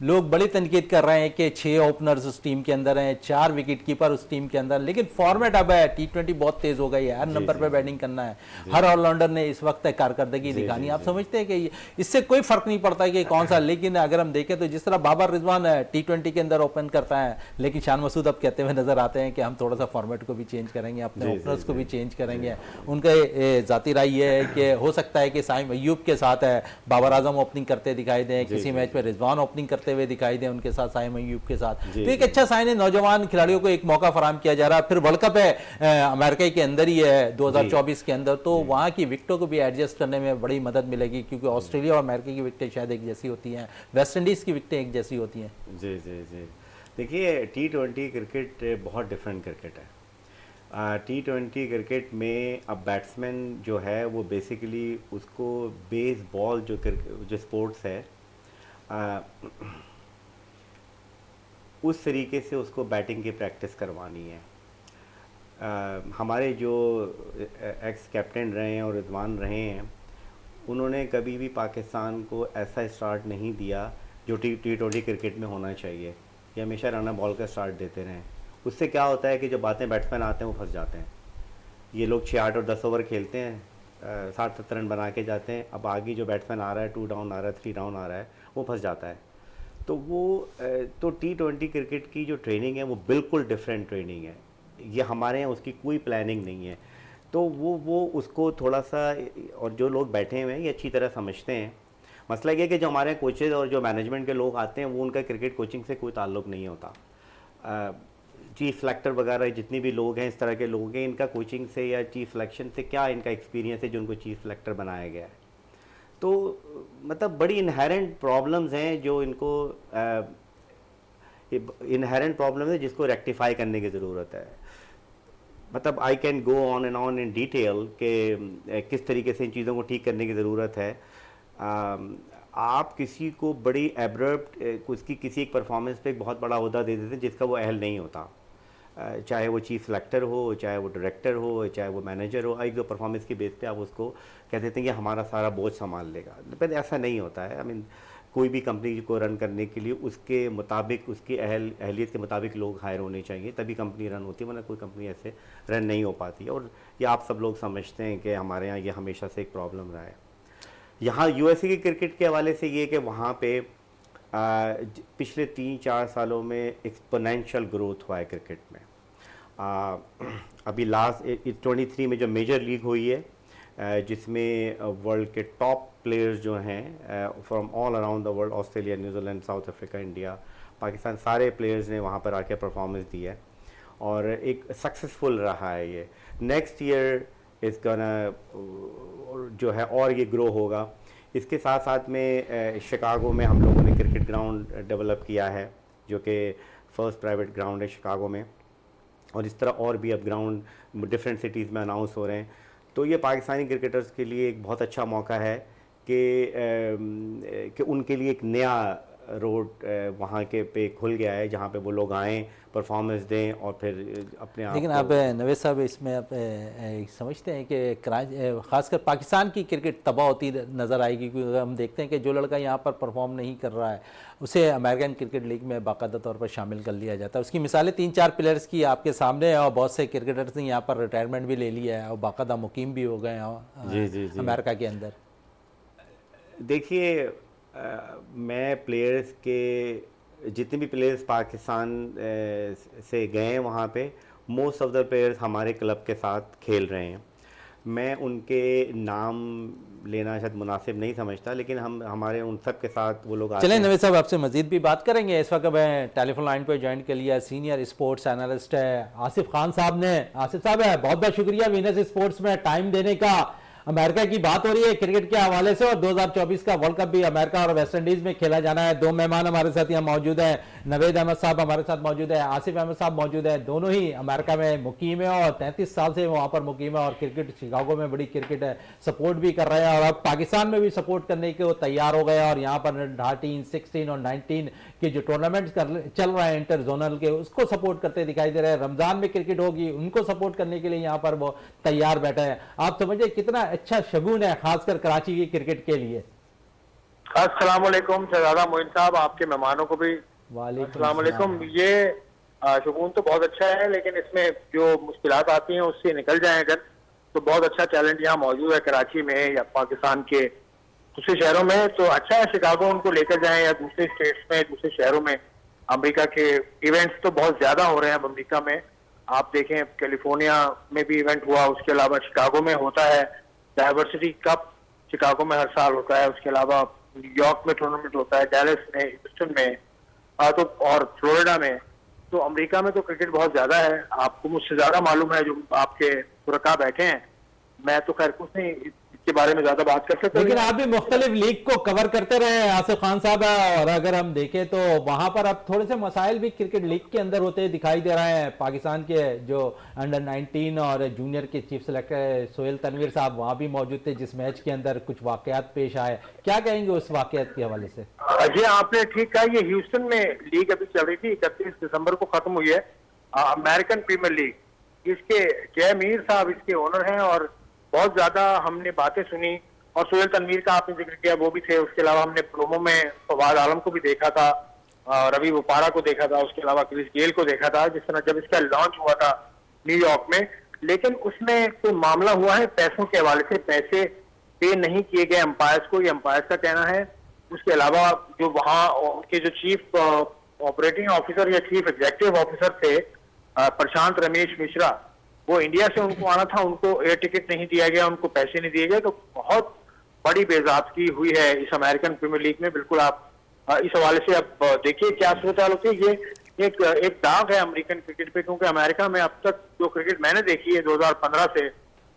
लोग बड़ी तनकीद कर रहे हैं कि 6 ओपनर्स उस टीम के अंदर हैं, 4 विकेट कीपर उस टीम के अंदर, लेकिन फॉर्मेट अब है T20 बहुत तेज़ हो गई है, हर नंबर पर बैटिंग करना है, हर ऑलराउंडर ने इस वक्त कारकर्दगी दिखानी है। आप समझते हैं कि इससे कोई फर्क नहीं पड़ता कि कौन सा, लेकिन अगर हम देखें तो जिस तरह बाबर रिजवान T20 के अंदर ओपन करता है, लेकिन शान मसूद अब कहते हुए नजर आते हैं कि हम थोड़ा सा फॉर्मेट को भी चेंज करेंगे, अपने ओपनर्स को भी चेंज करेंगे। उनका जाती राय ये है कि हो सकता है कि साइम अय्यूब के साथ बाबर आजम ओपनिंग करते दिखाई दें, किसी मैच में रिजवान ओपनिंग करते हुए दिखाई दें उनके साथ, साइम अय्यूब के साथ। तो एक अच्छा साइन है, नौजवान खिलाड़ियों को एक मौका फराम किया जा रहा है। फिर वर्ल्ड कप है अमेरिका के अंदर ही है 2024 के अंदर, तो वहाँ की विकेटों को भी एडजस्ट करने में बड़ी मदद मिलेगी, क्योंकि ऑस्ट्रेलिया और अमेरिका की विकेटें शायद एक जैसी होती हैं, वेस्ट इंडीज़ की विकेटें एक जैसी होती हैं। जी जी जी, देखिए T20 क्रिकेट बहुत डिफरेंट क्रिकेट है। T20 क्रिकेट में अब बैट्समैन जो है वो बेसिकली उसको बेसबॉल जो स्पोर्ट्स है उस तरीके से उसको बैटिंग की प्रैक्टिस करवानी है। हमारे जो एक्स कैप्टन रहे हैं और रिजवान रहे हैं, उन्होंने कभी भी पाकिस्तान को ऐसा स्टार्ट नहीं दिया जो T20 क्रिकेट में होना चाहिए। ये हमेशा रन बॉल का स्टार्ट देते रहे। उससे क्या होता है कि जो बातें बैट्समैन आते हैं वो फंस जाते हैं। ये लोग 6, 8 और 10 ओवर खेलते हैं, 60-70 रन बना के जाते हैं। अब आगे जो बैट्समैन आ रहा है, 2 डाउन आ रहा है, 3 डाउन आ रहा है, वो फंस जाता है। तो T20 क्रिकेट की जो ट्रेनिंग है वो बिल्कुल डिफरेंट ट्रेनिंग है। ये हमारे यहाँ उसकी कोई प्लानिंग नहीं है। तो वो उसको थोड़ा सा, और जो लोग बैठे हुए हैं ये अच्छी तरह समझते हैं। मसला ये है कि जो हमारे कोचेज़ और जो मैनेजमेंट के लोग आते हैं वो उनका क्रिकेट कोचिंग से कोई ताल्लुक़ नहीं होता। चीफ सेलेक्टर वगैरह जितने भी लोग हैं, इस तरह के लोग हैं, इनका कोचिंग से या चीफ सिलेक्शन से क्या इनका एक्सपीरियंस है जो उनको चीफ सेलेक्टर बनाया गया है। तो मतलब बड़ी इनहेरेंट प्रॉब्लम्स हैं जो इनको इनहेरेंट प्रॉब्लम है जिसको रेक्टिफाई करने की ज़रूरत है। मतलब I can go on and on in detail कि किस तरीके से इन चीज़ों को ठीक करने की ज़रूरत है। आप किसी को बड़ी एब्रप्ट उसकी किसी एक परफॉर्मेंस पे एक बहुत बड़ा ओहदा दे देते हैं जिसका वो अहल नहीं होता, चाहे वो चीफ सेलेक्टर हो, चाहे वो डायरेक्टर हो, चाहे वो मैनेजर हो। एक दो परफॉर्मेंस की बेस पे आप उसको कह देते हैं कि हमारा सारा बोझ संभाल लेगा, पर ऐसा नहीं होता है। आई मीन कोई भी कंपनी को रन करने के लिए उसके मुताबिक, उसकी अहलियत के मुताबिक लोग हायर होने चाहिए, तभी कंपनी रन होती है, वरना कोई कंपनी ऐसे रन नहीं हो पाती। और ये आप सब लोग समझते हैं कि हमारे यहाँ ये हमेशा से एक प्रॉब्लम रहा है। यहाँ यूएसए की क्रिकेट के हवाले से ये कि वहाँ पे पिछले 3-4 सालों में एक्सपोनेंशियल ग्रोथ हुआ है क्रिकेट में। अभी लास्ट 23 में जो मेजर लीग हुई है, जिसमें वर्ल्ड के टॉप प्लेयर्स जो हैं from all around the world, Australia, New Zealand, south Africa, India, Pakistan, सारे प्लेयर्स ने वहाँ पर आके परफॉर्मेंस दी है और एक सक्सेसफुल रहा है ये। नेक्स्ट ईयर इसका जो है और ये ग्रो होगा। इसके साथ साथ में शिकागो में हम लोगों ने क्रिकेट ग्राउंड डेवलप किया है जो कि फर्स्ट प्राइवेट ग्राउंड है शिकागो में, और इस तरह और भी अब ग्राउंड डिफरेंट सिटीज़ में अनाउंस हो रहे हैं। तो ये पाकिस्तानी क्रिकेटर्स के लिए एक बहुत अच्छा मौका है कि उनके लिए एक नया रोड वहाँ के पे खुल गया है जहाँ पे वो लोग आएँ, परफॉर्मेंस दें और फिर अपने आप। लेकिन आप नवेद साहब इसमें आप समझते हैं कि ख़ासकर पाकिस्तान की क्रिकेट तबाह होती नज़र आएगी, क्योंकि हम देखते हैं कि जो लड़का यहाँ पर परफॉर्म नहीं कर रहा है उसे अमेरिकन क्रिकेट लीग में बाकायदा तौर पर शामिल कर लिया जाता है। उसकी मिसालें 3-4 प्लेयर्स की आपके सामने है और बहुत से क्रिकेटर्स ने यहाँ पर रिटायरमेंट भी ले लिया है और बाकायदा मुकीम भी हो गए हैं जी अमेरिका के अंदर। देखिए मैं प्लेयर्स के जितने भी प्लेयर्स पाकिस्तान से गए हैं वहाँ पे, मोस्ट ऑफ द प्लेयर्स हमारे क्लब के साथ खेल रहे हैं। मैं उनके नाम लेना शायद मुनासिब नहीं समझता, लेकिन हमारे उन सब के साथ वो लोग आते चलें हैं। नवेद साहब आपसे मजीद भी बात करेंगे। इस वक्त मैं टेलीफोन लाइन पर ज्वाइन कर लिया सीनियर स्पोर्ट्स एनालिस्ट है आसिफ खान साहब ने। आसिफ साहब है, बहुत बहुत शुक्रिया वीनस स्पोर्ट्स में टाइम देने का। अमेरिका की बात हो रही है क्रिकेट के हवाले से और 2024 का वर्ल्ड कप भी अमेरिका और वेस्ट इंडीज में खेला जाना है। दो मेहमान हमारे साथ यहाँ मौजूद हैं, नवेद अहमद साहब हमारे साथ मौजूद है, आसिफ अहमद साहब मौजूद है। दोनों ही अमेरिका में मुकीम है और 33 साल से वहाँ पर मुकीम है और क्रिकेट शिकागो में बड़ी क्रिकेट है सपोर्ट भी कर रहे हैं और अब पाकिस्तान में भी सपोर्ट करने के वो तैयार हो गए और यहाँ पर 13, 16 और 19 के जो टूर्नामेंट चल रहे हैं इंटर जोनल के, उसको सपोर्ट करते दिखाई दे रहे हैं। रमजान में क्रिकेट होगी, उनको सपोर्ट करने के लिए यहाँ पर वो तैयार बैठे हैं। आप समझिए कितना अच्छा शगुन है खासकर कराची की क्रिकेट के लिए। अस्सलाम वालेकुम शहजादा मोइन साहब, आपके मेहमानों को भी अस्सलाम वालेकुम। ये शगुन तो बहुत अच्छा है, लेकिन इसमें जो मुश्किलात आती हैं उससे निकल जाए अगर, तो बहुत अच्छा टैलेंट यहाँ मौजूद है कराची में या पाकिस्तान के दूसरे शहरों में। तो अच्छा है शिकागो उनको लेकर जाएं या दूसरे स्टेट्स में, दूसरे शहरों में। अमेरिका के इवेंट्स तो बहुत ज्यादा हो रहे हैं अब अमेरिका में। आप देखें कैलिफोर्निया में भी इवेंट हुआ, उसके अलावा शिकागो में होता है डाइवर्सिटी कप, शिकागो में हर साल होता है। उसके अलावा न्यूयॉर्क में टूर्नामेंट होता है, डैलस में, ह्यूस्टन में, तो और फ्लोरिडा में। तो अमेरिका में तो क्रिकेट बहुत ज्यादा है, आपको मुझसे ज्यादा मालूम है जो आपके पुरखा बैठे हैं। मैं तो खैर कुछ नहीं इसके बारे में ज्यादा बात कर सकता, लेकिन आप भी मुख्तलिफ लीग को कवर करते रहे हैं आसिफ खान साहब, और अगर हम देखें तो वहां पर अब थोड़े से मसाइल भी क्रिकेट लीग के अंदर होते दिखाई दे रहे हैं। पाकिस्तान के जो अंडर 19 और जूनियर के चीफ सेलेक्टर सोहेल तनवीर साहब वहां भी मौजूद थे, जिस मैच के अंदर कुछ वाकयात पेश आए। क्या कहेंगे उस वाकयात के हवाले से? जी आपने ठीक कहा, ये ह्यूस्टन में लीग अभी चल रही थी, 31 दिसंबर को खत्म हुई है अमेरिकन प्रीमियर लीग। इसके जय मीर साहब इसके ओनर हैं और बहुत ज्यादा हमने बातें सुनी, और सोहेल तनवीर का आपने जिक्र किया वो भी थे। उसके अलावा हमने प्रोमो में फवाद आलम को भी देखा था, रवि वोपारा को देखा था, उसके अलावा क्रिस गेल को देखा था जिस तरह जब इसका लॉन्च हुआ था न्यूयॉर्क में। लेकिन उसमें कोई मामला हुआ है पैसों के हवाले से, पैसे पे नहीं किए गए अंपायर्स को, ये अंपायर्स का कहना है। उसके अलावा जो वहाँ उनके जो चीफ ऑपरेटिंग ऑफिसर या चीफ एग्जीक्यूटिव ऑफिसर थे प्रशांत रमेश मिश्रा, वो इंडिया से उनको आना था, उनको एयर टिकट नहीं दिया गया, उनको पैसे नहीं दिए गए, तो बहुत बड़ी बेइज्जती हुई है इस अमेरिकन प्रीमियर लीग में। बिल्कुल आप इस हवाले से अब देखिए क्या सूरत हाल होती है। ये एक दाग है अमेरिकन क्रिकेट पे, क्योंकि अमेरिका में अब तक जो क्रिकेट मैंने देखी है 2015 से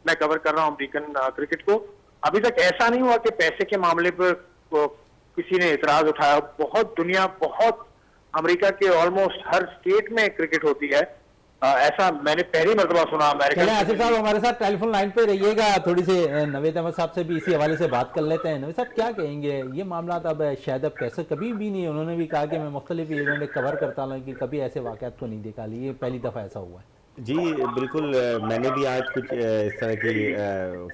मैं कवर कर रहा हूँ अमेरिकन क्रिकेट को, अभी तक ऐसा नहीं हुआ कि पैसे के मामले पर किसी ने इतराज उठाया। बहुत अमेरिका के ऑलमोस्ट हर स्टेट में क्रिकेट होती है, ऐसा मैंने पहली मर्तबा सुना अमेरिका। चले आसिफ साहब हमारे साथ टेलीफोन लाइन पे रहिएगा, थोड़ी सी नवेद अहमद साहब से भी इसी हवाले से बात कर लेते हैं। नवेद साहब क्या कहेंगे, ये मामला अब शायद अब कैसे कभी भी नहीं, उन्होंने भी कहा कि मैं मुख्तलिफ इवेंट कवर करता हूँ कि कभी ऐसे वाक़यात को नहीं देखा, ये पहली दफ़ा ऐसा हुआ है। जी बिल्कुल, मैंने भी आज कुछ इस तरह की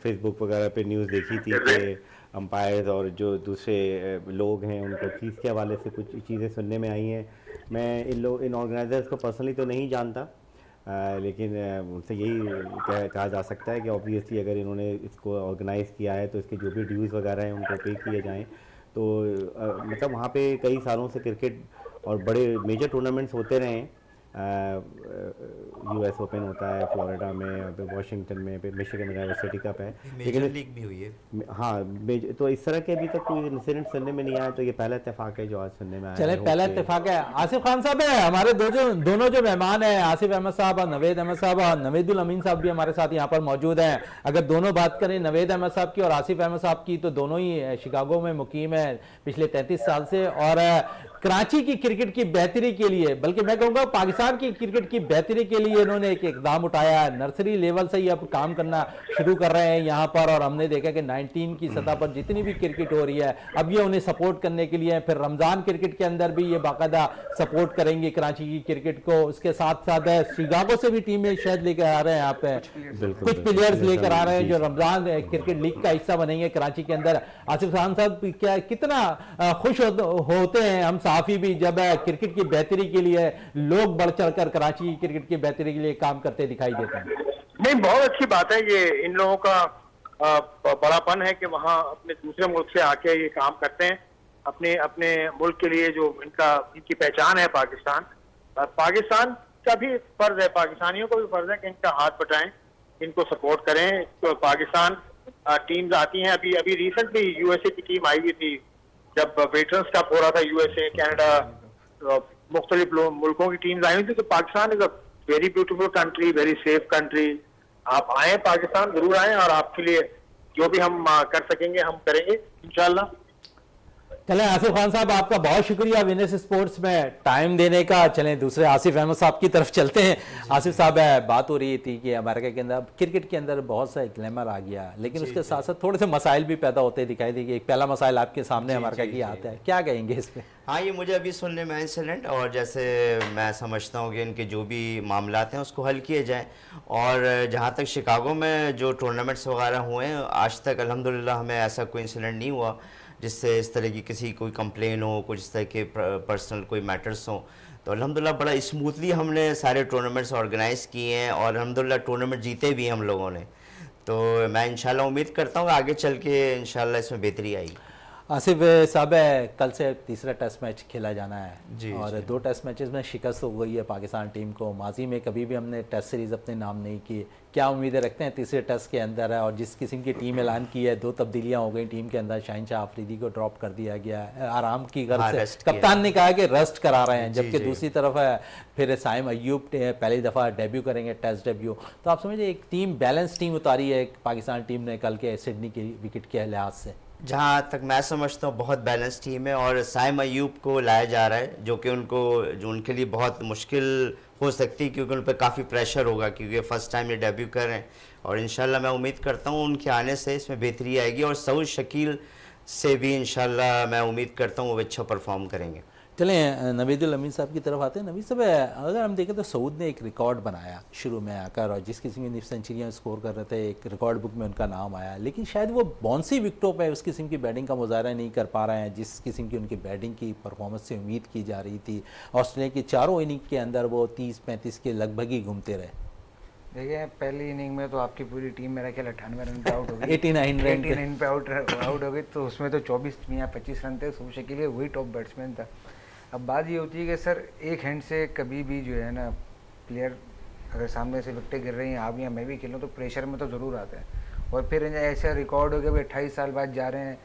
फेसबुक वगैरह पे न्यूज़ देखी थी कि अंपायर्स और जो दूसरे लोग हैं उनको फीस के हवाले से कुछ चीज़ें सुनने में आई हैं। मैं इन ऑर्गेनाइजर्स को पर्सनली तो नहीं जानता, लेकिन उनसे यही कहा जा सकता है कि ऑब्वियसली अगर इन्होंने इसको ऑर्गेनाइज़ किया है तो इसके जो भी ड्यूज़ वगैरह हैं उनको पे किए जाएं। तो मतलब वहाँ पे कई सालों से क्रिकेट और बड़े मेजर टूर्नामेंट्स होते रहे हैं। US ओपन होता है फ्लोरिडा में, वाशिंगटन में, मिशिगन यूनिवर्सिटी कप है, मेजर लीग भी हुई है। हाँ तो इस तरह के अभी तक कोई इंसिडेंट सुनने में नहीं आया, तो ये पहला इत्तेफाक है जो आज सुनने में आया। चले पहला इत्तेफाक है। आसिफ खान साहब है हमारे दोनों जो मेहमान हैं, आसिफ अहमद साहब और नवेद अहमद साहब, और नवेदुल अमीन साहब भी हमारे साथ यहाँ पर मौजूद हैं। अगर दोनों बात करें नवेद अहमद साहब की और आसिफ अहमद साहब की, तो दोनों ही शिकागो में मुकीम है पिछले 33 साल से, और कराची की क्रिकेट की बेहतरी के लिए, बल्कि मैं कहूँगा पाकिस्तान की क्रिकेट की बेहतरी के लिए इन्होंने एक इकदाम उठाया है। नर्सरी लेवल से ही अब काम करना शुरू कर रहे हैं यहाँ पर, और हमने देखा कि 19 की सतह पर जितनी भी क्रिकेट हो रही है अब ये उन्हें सपोर्ट करने के लिए, फिर रमज़ान क्रिकेट के अंदर भी ये बाकायदा सपोर्ट करेंगे कराची की क्रिकेट को। उसके साथ साथ शिकागो से भी टीमें शायद लेकर आ रहे हैं यहाँ पे, कुछ प्लेयर्स लेकर आ रहे हैं जो रमज़ान क्रिकेट लीग का हिस्सा बनेंगे कराची के अंदर। आसिफ खान साहब क्या कितना खुश होते हैं हम सहाफ़ी भी जब क्रिकेट की बेहतरी के लिए लोग बढ़ चढ़कर कराची की क्रिकेट की बेहतरी के लिए काम करते दिखाई देते हैं। नहीं, बहुत अच्छी बात है, ये इन लोगों का बड़ापन है कि वहाँ अपने दूसरे मुल्क से आके ये काम करते हैं अपने मुल्क के लिए, जो इनकी पहचान है पाकिस्तान। पाकिस्तान का भी फर्ज है, पाकिस्तानियों को भी फर्ज है कि इनका हाथ बटाएं, इनको सपोर्ट करें। तो पाकिस्तान टीम्स आती हैं, अभी रिसेंटली यूएसए की टीम आई हुई थी जब वेटरन्स कप हो रहा था, यूएसए, कनाडा, मुख्तलिफ मुल्कों की टीम्स आई हुई थी। तो Pakistan is a very beautiful country, very safe country. आप आए पाकिस्तान, जरूर आए, और आपके लिए जो भी हम कर सकेंगे हम करेंगे इंशाल्लाह। चलें आसिफ खान साहब, आपका बहुत शुक्रिया विनर्स स्पोर्ट्स में टाइम देने का। चलें दूसरे आसिफ अहमद साहब की तरफ चलते हैं। आसिफ साहब, बात हो रही थी कि अमेरिका के अंदर क्रिकेट के अंदर बहुत सा ग्लैमर आ गया, लेकिन उसके साथ साथ थोड़े से मसाइल भी पैदा होते दिखाई देंगे। एक पहला मसाइल आपके सामने अमेरिका की आता है, क्या कहेंगे इस पर? हाँ, ये मुझे अभी सुनने में इंसिडेंट, और जैसे मैं समझता हूँ कि इनके जो भी मामलात हैं उसको हल किए जाएं। और जहाँ तक शिकागो में जो टूर्नामेंट्स वगैरह हुए हैं, आज तक अल्हम्दुलिल्लाह हमें ऐसा कोई इंसिडेंट नहीं हुआ जिससे इस तरह की किसी कोई कंप्लेन हो, कुछ इस तरह के पर्सनल कोई मैटर्स हों। तो अल्हम्दुलिल्लाह बड़ा स्मूथली हमने सारे टूर्नामेंट्स ऑर्गेनाइज़ किए हैं, और अल्हम्दुलिल्लाह टूर्नामेंट जीते भी हम लोगों ने। तो मैं इंशाल्लाह उम्मीद करता हूँ आगे चल के इंशाल्लाह इसमें बेहतरी आएगी। आसिफ साहब, कल से तीसरा टेस्ट मैच खेला जाना है जी, और जी। 2 टेस्ट मैचेस में शिकस्त हो गई है पाकिस्तान टीम को। माजी में कभी भी हमने टेस्ट सीरीज़ अपने नाम नहीं की। क्या उम्मीदें रखते हैं तीसरे टेस्ट के अंदर है? और जिस किस्म की टीम ऐलान की है, 2 तब्दीलियां हो गई टीम के अंदर। शाहिन आफरीदी को ड्रॉप कर दिया गया है आराम की हाँ, गर्ज रेस्ट से, किया कप्तान ने कहा कि रेस्ट करा रहे हैं, जी, जबकि जी। दूसरी तरफ है फिर साइम अयूब पहली दफ़ा डेब्यू करेंगे, टेस्ट डेब्यू। तो आप समझिए एक टीम बैलेंस टीम उतारी है पाकिस्तान टीम ने कल के सिडनी के विकेट के लिहाज से। जहाँ तक मैं समझता हूँ बहुत बैलेंस टीम है, और साइम अयूब को लाया जा रहा है जो उनके लिए बहुत मुश्किल हो सकती है, क्योंकि उन पर काफ़ी प्रेशर होगा, क्योंकि फर्स्ट टाइम ये डेब्यू कर रहे हैं। और इंशाल्लाह मैं उम्मीद करता हूँ उनके आने से इसमें बेहतरी आएगी, और सऊद शकील से भी इंशाल्लाह मैं उम्मीद करता हूँ वो अच्छा परफॉर्म करेंगे। चलें नवीदुल अमीन साहब की तरफ आते हैं। नवीद साहब, अगर हम देखें तो सऊद ने एक रिकॉर्ड बनाया शुरू में आकर, और जिस किस्म की सेंचुरियाँ स्कोर कर रहे थे एक रिकॉर्ड बुक में उनका नाम आया, लेकिन शायद वो बाउंसी विकेटों पे उस किस्म की बैटिंग का मुजाहरा नहीं कर पा रहे हैं जिस किस्म की उनकी बैटिंग की परफॉर्मेंस से उम्मीद की जा रही थी। ऑस्ट्रेलिया की चारों इनिंग के अंदर वो 30-35 के लगभग ही घूमते रहे। देखिए, पहली इनिंग में तो आपकी पूरी टीम मेरा ख्याल 98 रन पे आउट हो गई, 89 रन पे आउट हो गई। तो उसमें तो 24 या 25 रन थे। सऊद शकील वही टॉप बैट्समैन था। अब बात ये होती है कि सर एक हैंड से कभी भी जो है ना प्लेयर अगर सामने से विकेटें गिर रही हैं, आप या मैं भी खेलूँ, तो प्रेशर में तो ज़रूर आता है। और फिर ऐसा रिकॉर्ड हो गया भाई 28 साल बाद जा रहे हैं,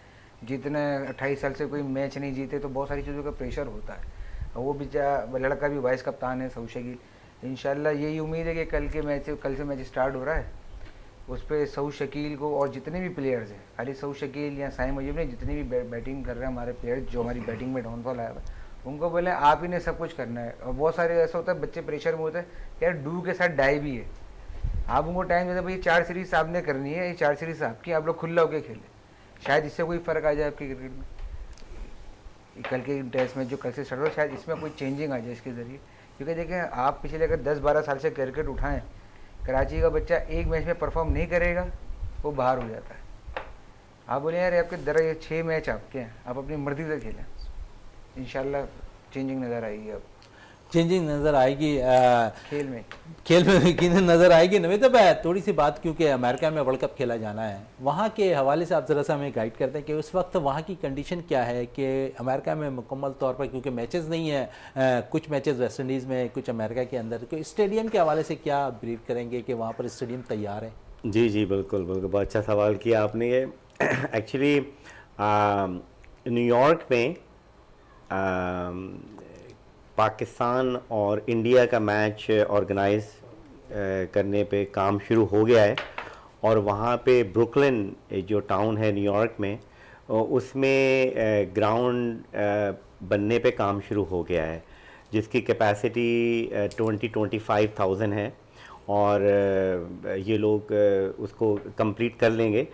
जितने 28 साल से कोई मैच नहीं जीते, तो बहुत सारी चीज़ों का प्रेशर होता है। और वो लड़का भी वाइस कप्तान है, सऊद शकील। इंशाल्लाह यही उम्मीद है कि कल से मैच स्टार्ट हो रहा है, उस पर सऊद शकील को और जितने भी प्लेयर्स हैं, खाली सऊद शकील या साइम अयूब नहीं, जितने भी बैटिंग कर रहे हैं हमारे प्लेयर्स, जो हमारी बैटिंग में डाउनफॉल आया हुआ है, उनको बोले आप ही ने सब कुछ करना है। और बहुत सारे ऐसा होता है, बच्चे प्रेशर में होते हैं यार, डू के साथ डाई भी है। आप उनको टाइम देते भाई, 4 सीरीज आपने करनी है, ये 4 सीरीज आपकी, आप लोग खुला होकर खेलें, शायद इससे कोई फ़र्क आ जाए आपके क्रिकेट में। कल के टेस्ट में जो कल से स्टार्ट हो, शायद इसमें कोई चेंजिंग आ जाए इसके ज़रिए। क्योंकि देखें, आप पिछले अगर 10-12 साल से क्रिकेट उठाएं, कराची का बच्चा एक मैच में परफॉर्म नहीं करेगा, वो बाहर हो जाता है। आप बोले यार आपके ये 6 मैच आपके हैं, आप अपनी मर्जी से खेलें, इंशाल्लाह चेंजिंग नज़र आएगी। अब चेंजिंग नज़र आएगी खेल में यकीनन नज़र आएगी। नवीद भाई, थोड़ी सी बात, क्योंकि अमेरिका में वर्ल्ड कप खेला जाना है, वहाँ के हवाले से आप ज़रा सा हमें गाइड करते हैं कि उस वक्त वहाँ की कंडीशन क्या है कि अमेरिका में मुकम्मल तौर पर, क्योंकि मैचेस नहीं है, कुछ मैचेस वेस्ट इंडीज़ में, कुछ अमेरिका के अंदर, तो स्टेडियम के हवाले से क्या ब्रीफ करेंगे कि वहाँ पर स्टेडियम तैयार है? जी जी, बिल्कुल बिल्कुल, बहुत अच्छा सवाल किया आपने। ये एक्चुअली न्यूयॉर्क में पाकिस्तान और इंडिया का मैच ऑर्गेनाइज करने पे काम शुरू हो गया है, और वहाँ पे ब्रुकलिन जो टाउन है न्यूयॉर्क में, उसमें ग्राउंड बनने पे काम शुरू हो गया है, जिसकी कैपेसिटी 20-25,000 है, और ये लोग उसको कंप्लीट कर लेंगे।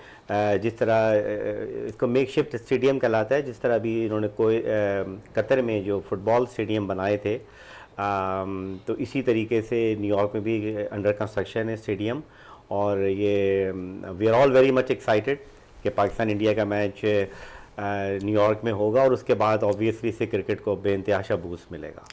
जिस तरह इसको मेकशिफ्ट स्टेडियम कहलाता है, जिस तरह अभी इन्होंने कोई कतर में जो फुटबॉल स्टेडियम बनाए थे, तो इसी तरीके से न्यूयॉर्क में भी अंडर कंस्ट्रक्शन है स्टेडियम। और ये we are all very much excited कि पाकिस्तान इंडिया का मैच न्यूयॉर्क में होगा, और उसके बाद ऑब्वियसली से क्रिकेट को बेइंतहा बूस्ट मिलेगा।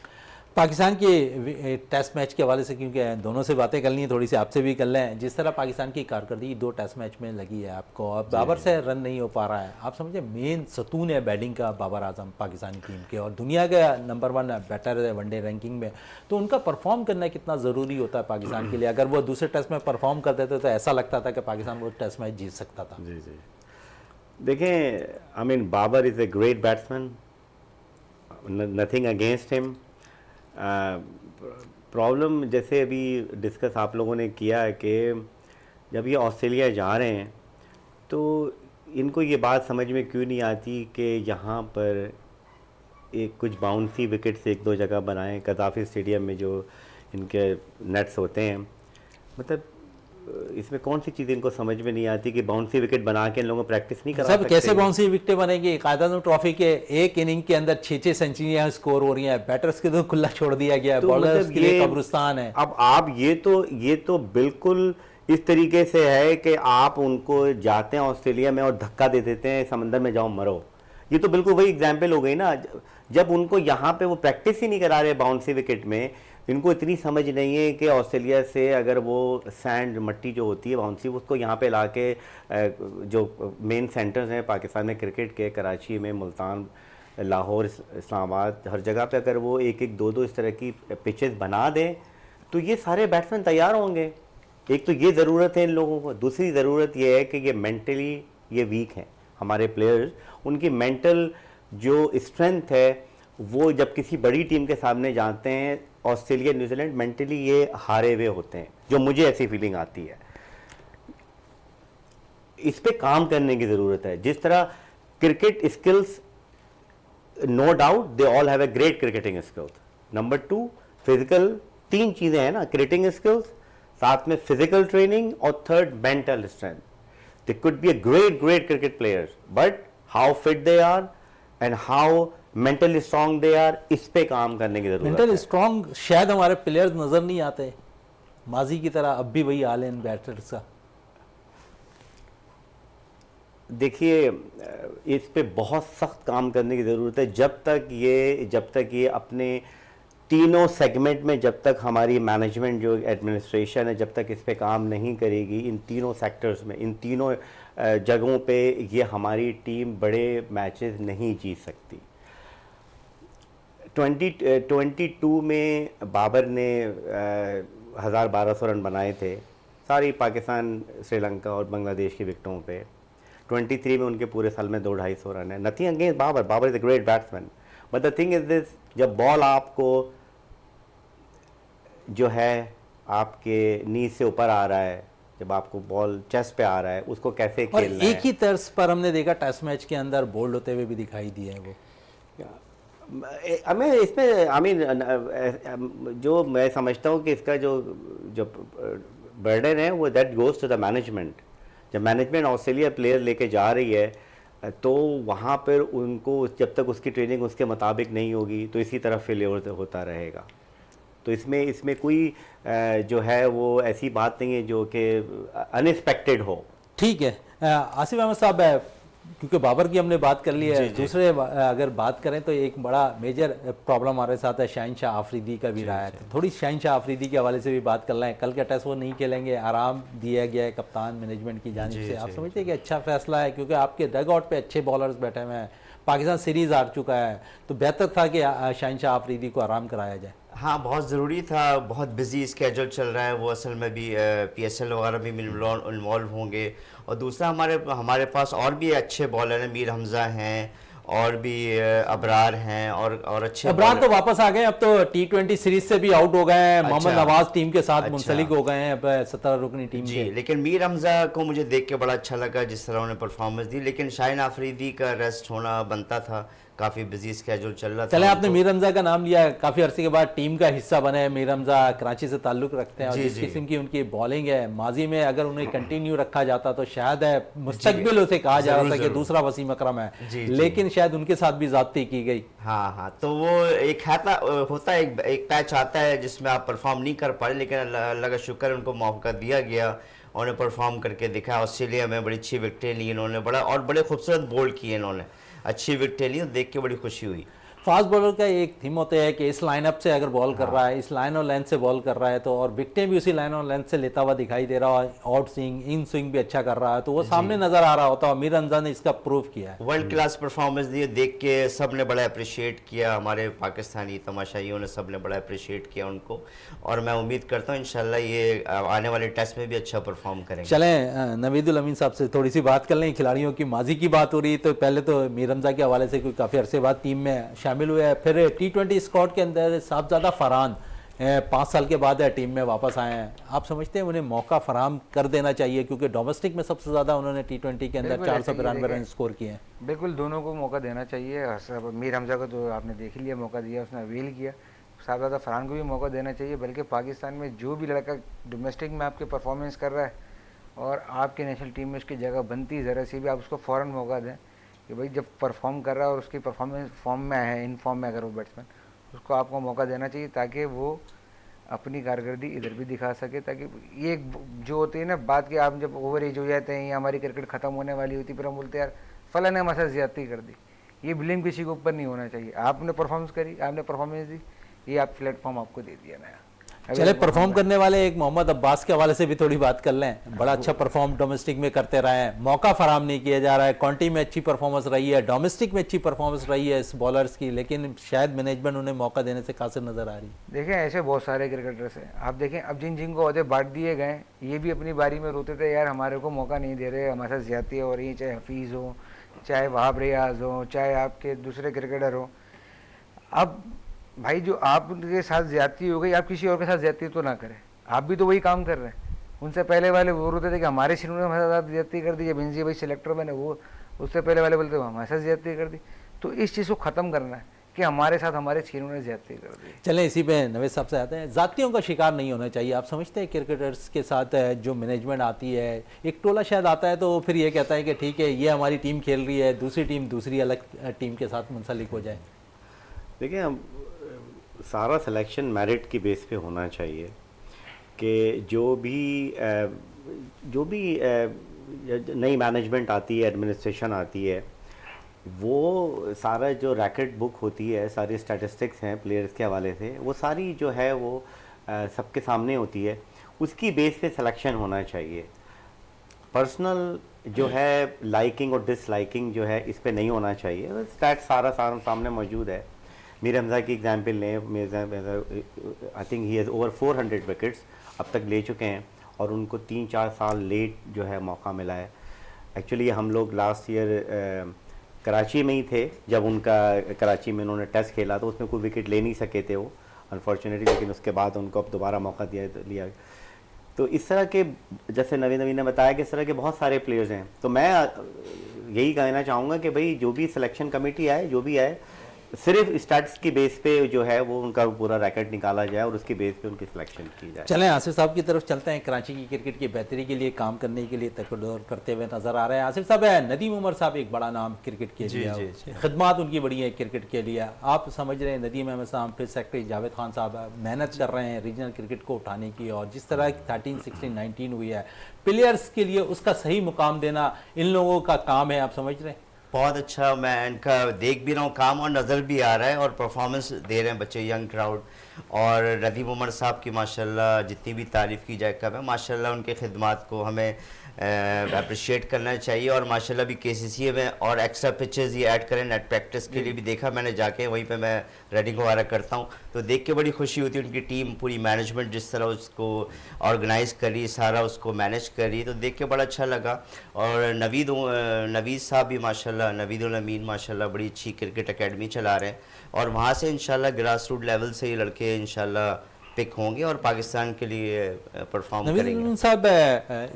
पाकिस्तान के टेस्ट मैच के हवाले से, क्योंकि दोनों से बातें करनी है, थोड़ी सी आपसे भी कर लें। जिस तरह पाकिस्तान की कारकर्दगी 2 टेस्ट मैच में लगी है आपको, अब बाबर से रन नहीं हो पा रहा है, आप समझे मेन सतून है बैटिंग का बाबर आजम पाकिस्तानी टीम के, और दुनिया का नंबर 1 बैटर है वनडे रैंकिंग में, तो उनका परफॉर्म करना कितना ज़रूरी होता है पाकिस्तान के लिए? अगर वो दूसरे टेस्ट में परफॉर्म करते थे तो ऐसा लगता था कि पाकिस्तान वो टेस्ट मैच जीत सकता था। जी जी, देखें, I mean Babar is a great batsman, nothing against him. Problem जैसे अभी डिस्कस आप लोगों ने किया है कि जब ये ऑस्ट्रेलिया जा रहे हैं, तो इनको ये बात समझ में क्यों नहीं आती कि यहाँ पर एक कुछ बाउंसी विकेट्स 1-2 जगह बनाएं, कदाफी स्टेडियम में जो इनके नेट्स होते हैं। मतलब इसमें कौन सी चीज़ इनको समझ में नहीं आती कि बाउंसी विकेट बना के इन लोगों को प्रैक्टिस नहीं करा सकते? कैसे बाउंसी विकेटें बनेगी? कायदा ट्रॉफी के एक इनिंग के अंदर 6-6 सेंचुरियां स्कोर हो रही हैं, बैटर्स के तो खुला छोड़ दिया गया है, तो बॉलर्स मतलब के लिए कब्रिस्तान है। अब आप ये तो बिल्कुल इस तरीके से है कि आप उनको जाते हैं ऑस्ट्रेलिया में और धक्का दे देते हैं, समंदर में जाओ मरो। ये तो बिल्कुल वही एग्जाम्पल हो गई ना, जब उनको यहाँ पे वो प्रैक्टिस ही नहीं करा रहे बाउंसी विकेट में। इनको इतनी समझ नहीं है कि ऑस्ट्रेलिया से अगर वो सैंड मट्टी जो होती है बाउंसी, उसको यहाँ पे लाके जो मेन सेंटर्स हैं पाकिस्तान में क्रिकेट के, कराची में, मुल्तान, लाहौर, इस्लामाबाद, हर जगह पे अगर वो 1-1, 2-2 इस तरह की पिचेस बना दें, तो ये सारे बैट्समैन तैयार होंगे। एक तो ये ज़रूरत है इन लोगों को, दूसरी ज़रूरत ये है कि ये मेंटली ये वीक हैं हमारे प्लेयर्स। उनकी मेंटल जो स्ट्रेंथ है वो जब किसी बड़ी टीम के सामने जाते हैं, ऑस्ट्रेलिया, न्यूजीलैंड, मेंटली ये हारे हुए होते हैं, जो मुझे ऐसी फीलिंग आती है। इस पे काम करने की ज़रूरत है। जिस तरह cricket skills, no doubt they all have a great cricketing skills. Number 2 physical, 3 चीज़ें हैं ना, क्रिकेटिंग स्किल्स, साथ में फिजिकल ट्रेनिंग, और third mental strength. They could be a great cricket players, but how fit they are and how mentally strong they are, इस पे काम करने की जरूरत है। मेंटल स्ट्रॉन्ग शायद हमारे प्लेयर्स नजर नहीं आते माजी की तरह, अब भी वही हाल है इन बैटर्स का। देखिए, इस पे बहुत सख्त काम करने की ज़रूरत है। जब तक ये अपने तीनों सेगमेंट में, जब तक हमारी मैनेजमेंट जो एडमिनिस्ट्रेशन है, जब तक इस पे काम नहीं करेगी, इन तीनों सेक्टर्स में, इन तीनों जगहों पे, ये हमारी टीम बड़े मैचेस नहीं जीत सकती। 2022 में बाबर ने 1200 रन बनाए थे सारी पाकिस्तान, श्रीलंका और बांग्लादेश की विकेटों पे। 23 में उनके पूरे साल में 200-250 रन है। Nothing against Babar, Babar is a great batsman, but the thing is this, जब बॉल आपको जो है आपके नी से ऊपर आ रहा है, जब आपको बॉल चेस्ट पे आ रहा है, उसको कैसे और खेलना है। एक ही तर्ज पर हमने देखा टेस्ट मैच के अंदर बोल्ड होते हुए भी दिखाई दिए हैं वो। हमें इसमें जो मैं समझता हूँ कि इसका जो जो बर्डन है वो that goes to the management. जब मैनेजमेंट ऑस्ट्रेलिया प्लेयर लेके जा रही है तो वहाँ पर उनको जब तक उसकी ट्रेनिंग उसके मुताबिक नहीं होगी तो इसी तरह फेलियर होता रहेगा। तो इसमें कोई जो है वो ऐसी बात नहीं है जो कि अनएक्सपेक्टेड हो। ठीक है, आसिफ अहमद साहब, क्योंकि बाबर की हमने बात कर ली है, दूसरे अगर बात करें तो एक बड़ा मेजर प्रॉब्लम हमारे साथ है शाहिनशाह आफरीदी का भी रहा है। थोड़ी शाहिनशाह आफरीदी के हवाले से भी बात कर लें। कल का टेस्ट वो नहीं खेलेंगे, आराम दिया गया है कप्तान मैनेजमेंट की जानिब से। आप समझते हैं कि अच्छा फैसला है, क्योंकि आपके डग आउट पे अच्छे बॉलर्स बैठे हुए हैं, पाकिस्तान सीरीज़ हार चुका है, तो बेहतर था कि शाहिनशाह आफरीदी को आराम कराया जाए। हाँ, बहुत ज़रूरी था, बहुत बिजी स्केजूल चल रहा है। वो असल में भी PSL वगैरह भी इन्वॉल्व होंगे। और दूसरा हमारे पास और भी अच्छे बॉलर हैं, मीर हमज़ा हैं और भी अबरार हैं और अच्छे अबरार तो वापस आ गए, अब तो T20 सीरीज से भी आउट हो गए हैं। मोहम्मद नवाज टीम के साथ मुंसलिक हो गए हैं अब 17 रुकनी टीम जी। के। लेकिन मीर हमज़ा को मुझे देख के बड़ा अच्छा लगा जिस तरह उन्होंने परफॉर्मेंस दी, लेकिन शाहिन आफरीदी का रेस्ट होना बनता था, काफ़ी बिजी स्केजूल चल रहा था। चले, आपने मीर हमजा का नाम लिया, काफ़ी अरसे के बाद टीम का हिस्सा बने हैं। मीर हमजा कराची से ताल्लुक़ रखते हैं और जिस किस्म की उनकी बॉलिंग है, माजी में अगर उन्हें कंटिन्यू रखा जाता तो शायद है मुस्तकबिल उसे कहा जा रहा था कि दूसरा वसीम अकरम है, लेकिन शायद उनके साथ भी ज़्यादती की गई। हाँ, तो वो एक होता है, एक पैच आता है जिसमें आप परफॉर्म नहीं कर पाए, लेकिन अल्लाह का शुक्र उनको मौका दिया गया, उन्होंने परफॉर्म करके दिखाया। ऑस्ट्रेलिया में बड़ी अच्छी विकेटें ली इन्होंने, बड़े खूबसूरत बोल्ड किए इन्होंने, अच्छी विकेटें ली, देख के बड़ी खुशी हुई। फास्ट बॉलर का एक थीम होता है कि इस लाइनअप से अगर बॉल कर रहा है, इस लाइन और लेंथ से बॉल कर रहा है, तो और विकेटें भी उसी लाइन और लेंथ से लेता हुआ दिखाई दे रहा है, आउट स्विंग इन स्विंग भी अच्छा कर रहा है, तो वो सामने नजर आ रहा होता है। मीर हमजा ने इसका प्रूव किया है, वर्ल्ड क्लास परफॉर्मेंस दी, देख के सब ने बड़ा अप्रिशिएट किया, हमारे पाकिस्तानी तमाशाइयों ने सब ने बड़ा अप्रिशिएट किया उनको। और मैं उम्मीद करता हूँ इंशाल्लाह ये आने वाले टेस्ट में भी अच्छा परफॉर्म करेंगे। चलें नवीदुल अमीन साहब से थोड़ी सी बात कर लें। खिलाड़ियों की माजी की बात हो रही, तो पहले तो मीर हमजा के हवाले से कोई काफ़ी अरसे बाद टीम में शामिल हुए हैं, फिर T20 स्क्वाड के अंदर साहबजादा फरहान 5 साल के बाद टीम में वापस आए हैं। आप समझते हैं उन्हें मौका फराहम कर देना चाहिए, क्योंकि डोमेस्टिक में सबसे ज़्यादा उन्होंने T20 के अंदर 492 रन स्कोर किए हैं। बिल्कुल दोनों को मौका देना चाहिए। मीर हमजा को तो आपने देख ही लिया, मौका दिया, उसने अवेल किया। साहबजादा फरहान को भी मौका देना चाहिए। बल्कि पाकिस्तान में जो भी लड़का डोमेस्टिक में आपके परफॉर्मेंस कर रहा है और आपके नेशनल टीम में उसकी जगह बनती है, ज़रा सी भी आप उसको फ़ौरन मौका दें कि भाई जब परफॉर्म कर रहा है और उसकी परफॉर्मेंस फॉर्म में है, इन फॉर्म में अगर वो बैट्समैन, उसको आपको मौका देना चाहिए ताकि वो अपनी कारकर्दगी इधर भी दिखा सके। ताकि ये जो होती है ना बात कि आप जब ओवर एज हो जाते हैं या हमारी क्रिकेट ख़त्म होने वाली होती है, फिर हम बोलते हैं यार फ़लाँ ने हमारे साथ ज़्यादती कर दी। ये ब्लेम किसी के ऊपर नहीं होना चाहिए। आपने परफॉर्मेंस करी, आपने परफॉर्मेंस दी, ये आप प्लेटफॉर्म आपको दे दिया नया। चले, परफॉर्म करने वाले एक मोहम्मद अब्बास के हवाले से भी थोड़ी बात कर लें। बड़ा अच्छा परफॉर्म डोमेस्टिक में करते रहे हैं, मौका फराहम नहीं किया जा रहा है। काउंटी में अच्छी परफॉर्मेंस रही है, डोमेस्टिक में अच्छी परफॉर्मेंस रही है इस बॉलर्स की, लेकिन शायद मैनेजमेंट उन्हें मौका देने से कासिर नजर आ रही है। देखें ऐसे बहुत सारे क्रिकेटर्स हैं, आप देखें अब जिन को अहदे बांट दिए गए, ये भी अपनी बारी में रोते थे यार हमारे को मौका नहीं दे रहे, हमारे साथ ज्यादती हो रही है, चाहे हफीज़ हो, चाहे वहाब रियाज हो, चाहे आपके दूसरे क्रिकेटर हो। अब भाई जो आपके साथ ज्यादती हो गई, आप किसी और के साथ ज्यादती तो ना करें, आप भी तो वही काम कर रहे हैं। उनसे पहले वाले वो रोते थे कि हमारे सिरों ने हमारे साथ ज्यादती कर दी, जब इंजी भाई सिलेक्टर बने वो उससे पहले वाले बोलते हमारे साथ ज्यादती कर दी। तो इस चीज़ को ख़त्म करना है कि हमारे साथ हमारे सिरों ने ज्यादती कर दी। चलें इसी पे नवेद साहब से आते हैं। जातियों का शिकार नहीं होना चाहिए। आप समझते हैं क्रिकेटर्स के साथ जो मैनेजमेंट आती है, एक टोला शायद आता है तो फिर ये कहता है कि ठीक है ये हमारी टीम खेल रही है, दूसरी टीम दूसरी अलग टीम के साथ मुंसलिक हो जाए। देखिए सारा सिलेक्शन मेरिट की बेस पे होना चाहिए कि जो भी नई मैनेजमेंट आती है, एडमिनिस्ट्रेशन आती है, वो सारा जो रैकेट बुक होती है, सारी स्टैटिस्टिक्स हैं प्लेयर्स के हवाले से, वो सारी जो है वो सबके सामने होती है, उसकी बेस पे सिलेक्शन होना चाहिए। पर्सनल जो है लाइकिंग और डिसलाइकिंग जो है इस पे नहीं होना चाहिए। स्टैट सारा सामने मौजूद है। मीर हमजा की एग्जाम्पल लें, I think he has over 400 wickets अब तक ले चुके हैं और उनको 3-4 साल लेट जो है मौका मिला है। एक्चुअली हम लोग लास्ट ईयर कराची में ही थे जब उनका कराची में उन्होंने टेस्ट खेला, तो उसमें कोई विकेट ले नहीं सके थे वो अनफॉर्चुनेटली, लेकिन उसके बाद उनको अब दोबारा मौका लिया। तो इस तरह के, जैसे नवीन ने बताया कि इस तरह के बहुत सारे प्लेयर्स हैं। तो मैं यही कहना चाहूँगा कि भाई जो भी सिलेक्शन कमेटी आए, जो भी आए, सिर्फ स्टैट्स की बेस पे जो है वो उनका पूरा रैकेट निकाला जाए और उसकी बेस पे उनकी सिलेक्शन की जाए। चलें आसिफ साहब की तरफ चलते हैं। कराची की क्रिकेट की बेहतरी के लिए काम करने के लिए तकदर करते हुए नजर आ रहे हैं आसिफ साहब। नदीम उमर साहब एक बड़ा नाम क्रिकेट के लिए, खिदमात उनकी बड़ी है क्रिकेट के लिए। आप समझ रहे हैं नदीम अहमद साहब, प्रेस सेक्रेटरी जावेद खान साहब मेहनत कर रहे हैं रीजनल क्रिकेट को उठाने की, और जिस तरह 13, 16, 19 हुई है प्लेयर्स के लिए उसका सही मुकाम देना इन लोगों का काम है, आप समझ रहे हैं? बहुत अच्छा, मैं इनका देख भी रहा हूँ काम और नज़र भी आ रहा है और परफॉर्मेंस दे रहे हैं बच्चे, यंग क्राउड। और नदीम उमर साहब की माशाल्लाह जितनी भी तारीफ़ की जाए कम है। माशाल्लाह उनके खिदमात को हमें अप्रिशिएट करना चाहिए। और माशाल्लाह भी केसीसी में और एक्स्ट्रा पिचेस ये ऐड करें नेट प्रैक्टिस के लिए भी, देखा मैंने जाके, वहीं पे मैं रेडिंग वगैरह करता हूँ, तो देख के बड़ी खुशी होती है। उनकी टीम पूरी मैनेजमेंट जिस तरह उसको ऑर्गेनाइज़ करी, सारा उसको मैनेज करी, तो देख के बड़ा अच्छा लगा। और नवीद साहब भी माशाल्लाह, नवीदुल अमीन माशाल्लाह बड़ी अच्छी क्रिकेट एकेडमी चला रहे हैं और वहाँ से इंशाल्लाह ग्रास रूट लेवल से ये लड़के इंशाल्लाह पिक होंगे और पाकिस्तान के लिए परफॉर्म करेंगे। नवीन साहब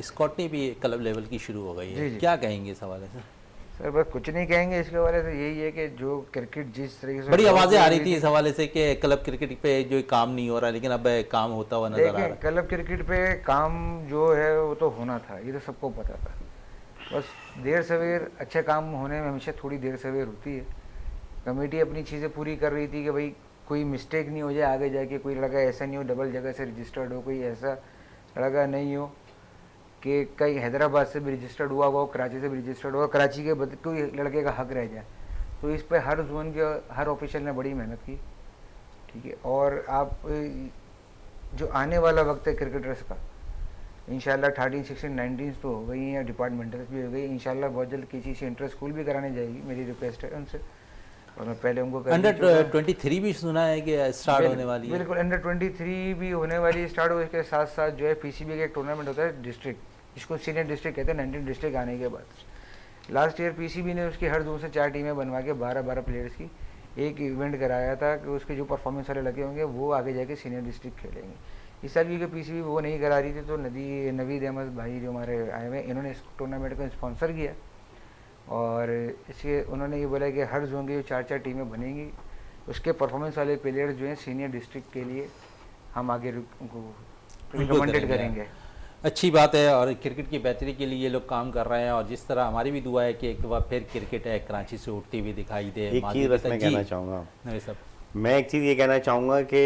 स्कॉटनी भी क्लब लेवल की शुरू हो गई है, क्या कहेंगे इस हवाले से? सर बस कुछ नहीं कहेंगे इसके हवाले से, यही है कि जो क्रिकेट जिस तरीके से बड़ी आवाज़ें आ रही थी इस हवाले से कि क्लब क्रिकेट पे जो काम नहीं हो रहा, लेकिन अब काम होता हुआ नजर आ रहा है। क्लब क्रिकेट पे काम जो है वो तो होना था, ये तो सबको पता था। बस देर सवेर अच्छे काम होने में हमेशा थोड़ी देर सवेर होती है। कमेटी अपनी चीज़ें पूरी कर रही थी कि भाई कोई मिस्टेक नहीं हो जाए आगे जाके, कोई लड़का ऐसा नहीं हो डबल जगह से रजिस्टर्ड हो, कोई ऐसा लड़का नहीं हो कि कहीं हैदराबाद से भी रजिस्टर्ड हुआ हो, कराची से भी रजिस्टर्ड हुआ, कराची के कोई लड़के का हक रह जाए। तो इस पर हर जोन के हर ऑफिशियल ने बड़ी मेहनत की, ठीक है। और आप जो आने वाला वक्त है क्रिकेटर्स का, इंशाल्लाह 13, 16, 19 तो हो गई हैं, डिपार्टमेंटल्स भी हो गई। इंशाल्लाह बहुत जल्द किसी से इंटर स्कूल भी कराने जाएगी, मेरी रिक्वेस्ट है उनसे। और मैं पहले उनको अंडर 23 भी सुना है कि स्टार्ट होने वाली है। बिल्कुल अंडर 23 भी होने वाली स्टार्ट हो। इसके साथ साथ जो है पीसीबी का एक टूर्नामेंट होता है डिस्ट्रिक्ट, जिसको सीनियर डिस्ट्रिक्ट कहते हैं। 19 डिस्ट्रिक्ट आने के बाद लास्ट ईयर पीसीबी ने उसकी हर जोन से 4 टीमें बनवा के 12-12 प्लेयर्स की एक इवेंट कराया था कि उसके जो परफॉर्मेंस वाले लगे होंगे वो आगे जाके सीनियर डिस्ट्रिक्ट खेलेंगे। इस साल भी पीसीबी वो नहीं करा रही थी, तो नवीद अहमद भाई जो हमारे आए हुए इन्होंने इस टूर्नामेंट को स्पॉन्सर किया और इसके उन्होंने ये बोला कि हर जोन की जो 4-4 टीमें बनेंगी, उसके परफॉर्मेंस वाले प्लेयर्स जो हैं सीनियर डिस्ट्रिक्ट के लिए हम आगे उनको रिकमेंडेड करेंगे। अच्छी बात है और क्रिकेट की बेहतरी के लिए ये लोग काम कर रहे हैं। और जिस तरह हमारी भी दुआ है कि एक बार फिर क्रिकेट है कराची से उठती हुई दिखाई दे। एक चीज़ बस मैं कहना चाहूँगा, मैं एक चीज़ ये कहना चाहूँगा कि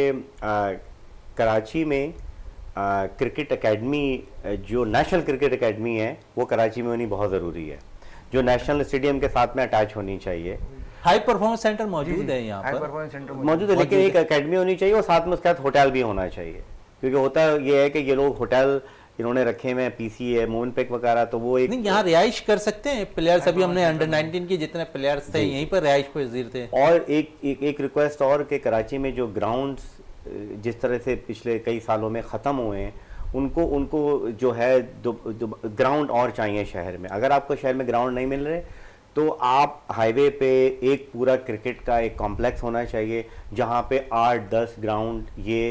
कराची में क्रिकेट एकेडमी, जो नेशनल क्रिकेट एकेडमी है वो कराची में होनी बहुत ज़रूरी है, जो नेशनल स्टेडियम के साथ में अटैच होनी चाहिए। हाई परफॉर्मेंस सेंटर मौजूद है यहाँ पर, परफॉर्मेंस सेंटर मौजूद है, लेकिन एक एकेडमी होनी चाहिए और साथ में उसके साथ होटल भी होना चाहिए। क्योंकि होता ये है कि ये लोग होटल इन्होंने रखे हुए हैं, पीसी है, मोन पेक वगैरह, तो वो एक नहीं यहाँ रिहाइश कर सकते हैं प्लेयर्स। अभी हमने अंडर 19 के जितने प्लेयर्स थे यहीं पर रिहाइश पजीर थे। और एक रिक्वेस्ट और कि कराची में जो ग्राउंड्स जिस तरह से पिछले कई सालों में ख़त्म हुए हैं, उनको जो है ग्राउंड और चाहिए शहर में। अगर आपको शहर में ग्राउंड नहीं मिल रहे तो आप हाईवे पे एक पूरा क्रिकेट का एक कॉम्प्लेक्स होना चाहिए जहाँ पे 8-10 ग्राउंड, ये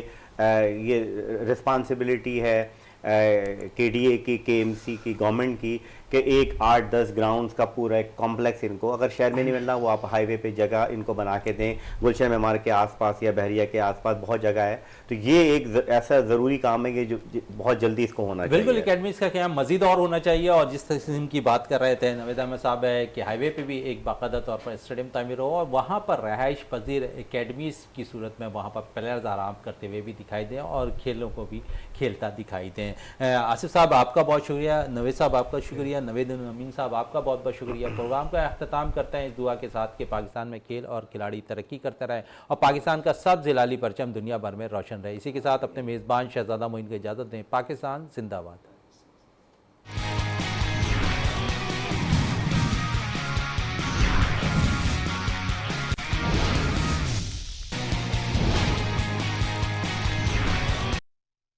रिस्पॉन्सिबिलिटी है केडीए की, केएमसी की, गवर्नमेंट की, कि एक 8-10 ग्राउंड्स का पूरा एक कॉम्प्लेक्स इनको, अगर शहर में नहीं मिल रहा वो आप हाईवे पे जगह इनको बना के दें। गुलशन मेमार के आसपास या बहरिया के आसपास बहुत जगह है, तो ये एक ऐसा ज़रूरी काम है कि जो बहुत जल्दी इसको होना चाहिए। बिल्कुल एकेडमीज़ का क्या मज़ीद और होना चाहिए। और जिस किस्म की बात कर रहे थे नवीद अहमद साहब है कि हाईवे पे भी एक बाकायदा तौर पर स्टेडियम तामीर हो और वहाँ पर रहाइश पजीर एकेडमीज़ की सूरत में वहाँ पर प्लेयर्स आराम करते हुए भी दिखाई दें और खेलों को भी खेलता दिखाई दें। आसिफ साहब आपका बहुत शुक्रिया, नवीद साहब आपका शुक्रिया, नवीद अमीन साहब आपका बहुत बहुत शुक्रिया। प्रोग्राम का अख्ताम करते हैं इस दुआ के साथ कि पाकिस्तान में खेल और खिलाड़ी तरक्की करते रहें और पाकिस्तान का सब जिलाली परचम दुनिया भर में रोशन रहे। इसी के साथ अपने मेज़बान शहजादा मोइन को इजाज़त दें। पाकिस्तान जिंदाबाद।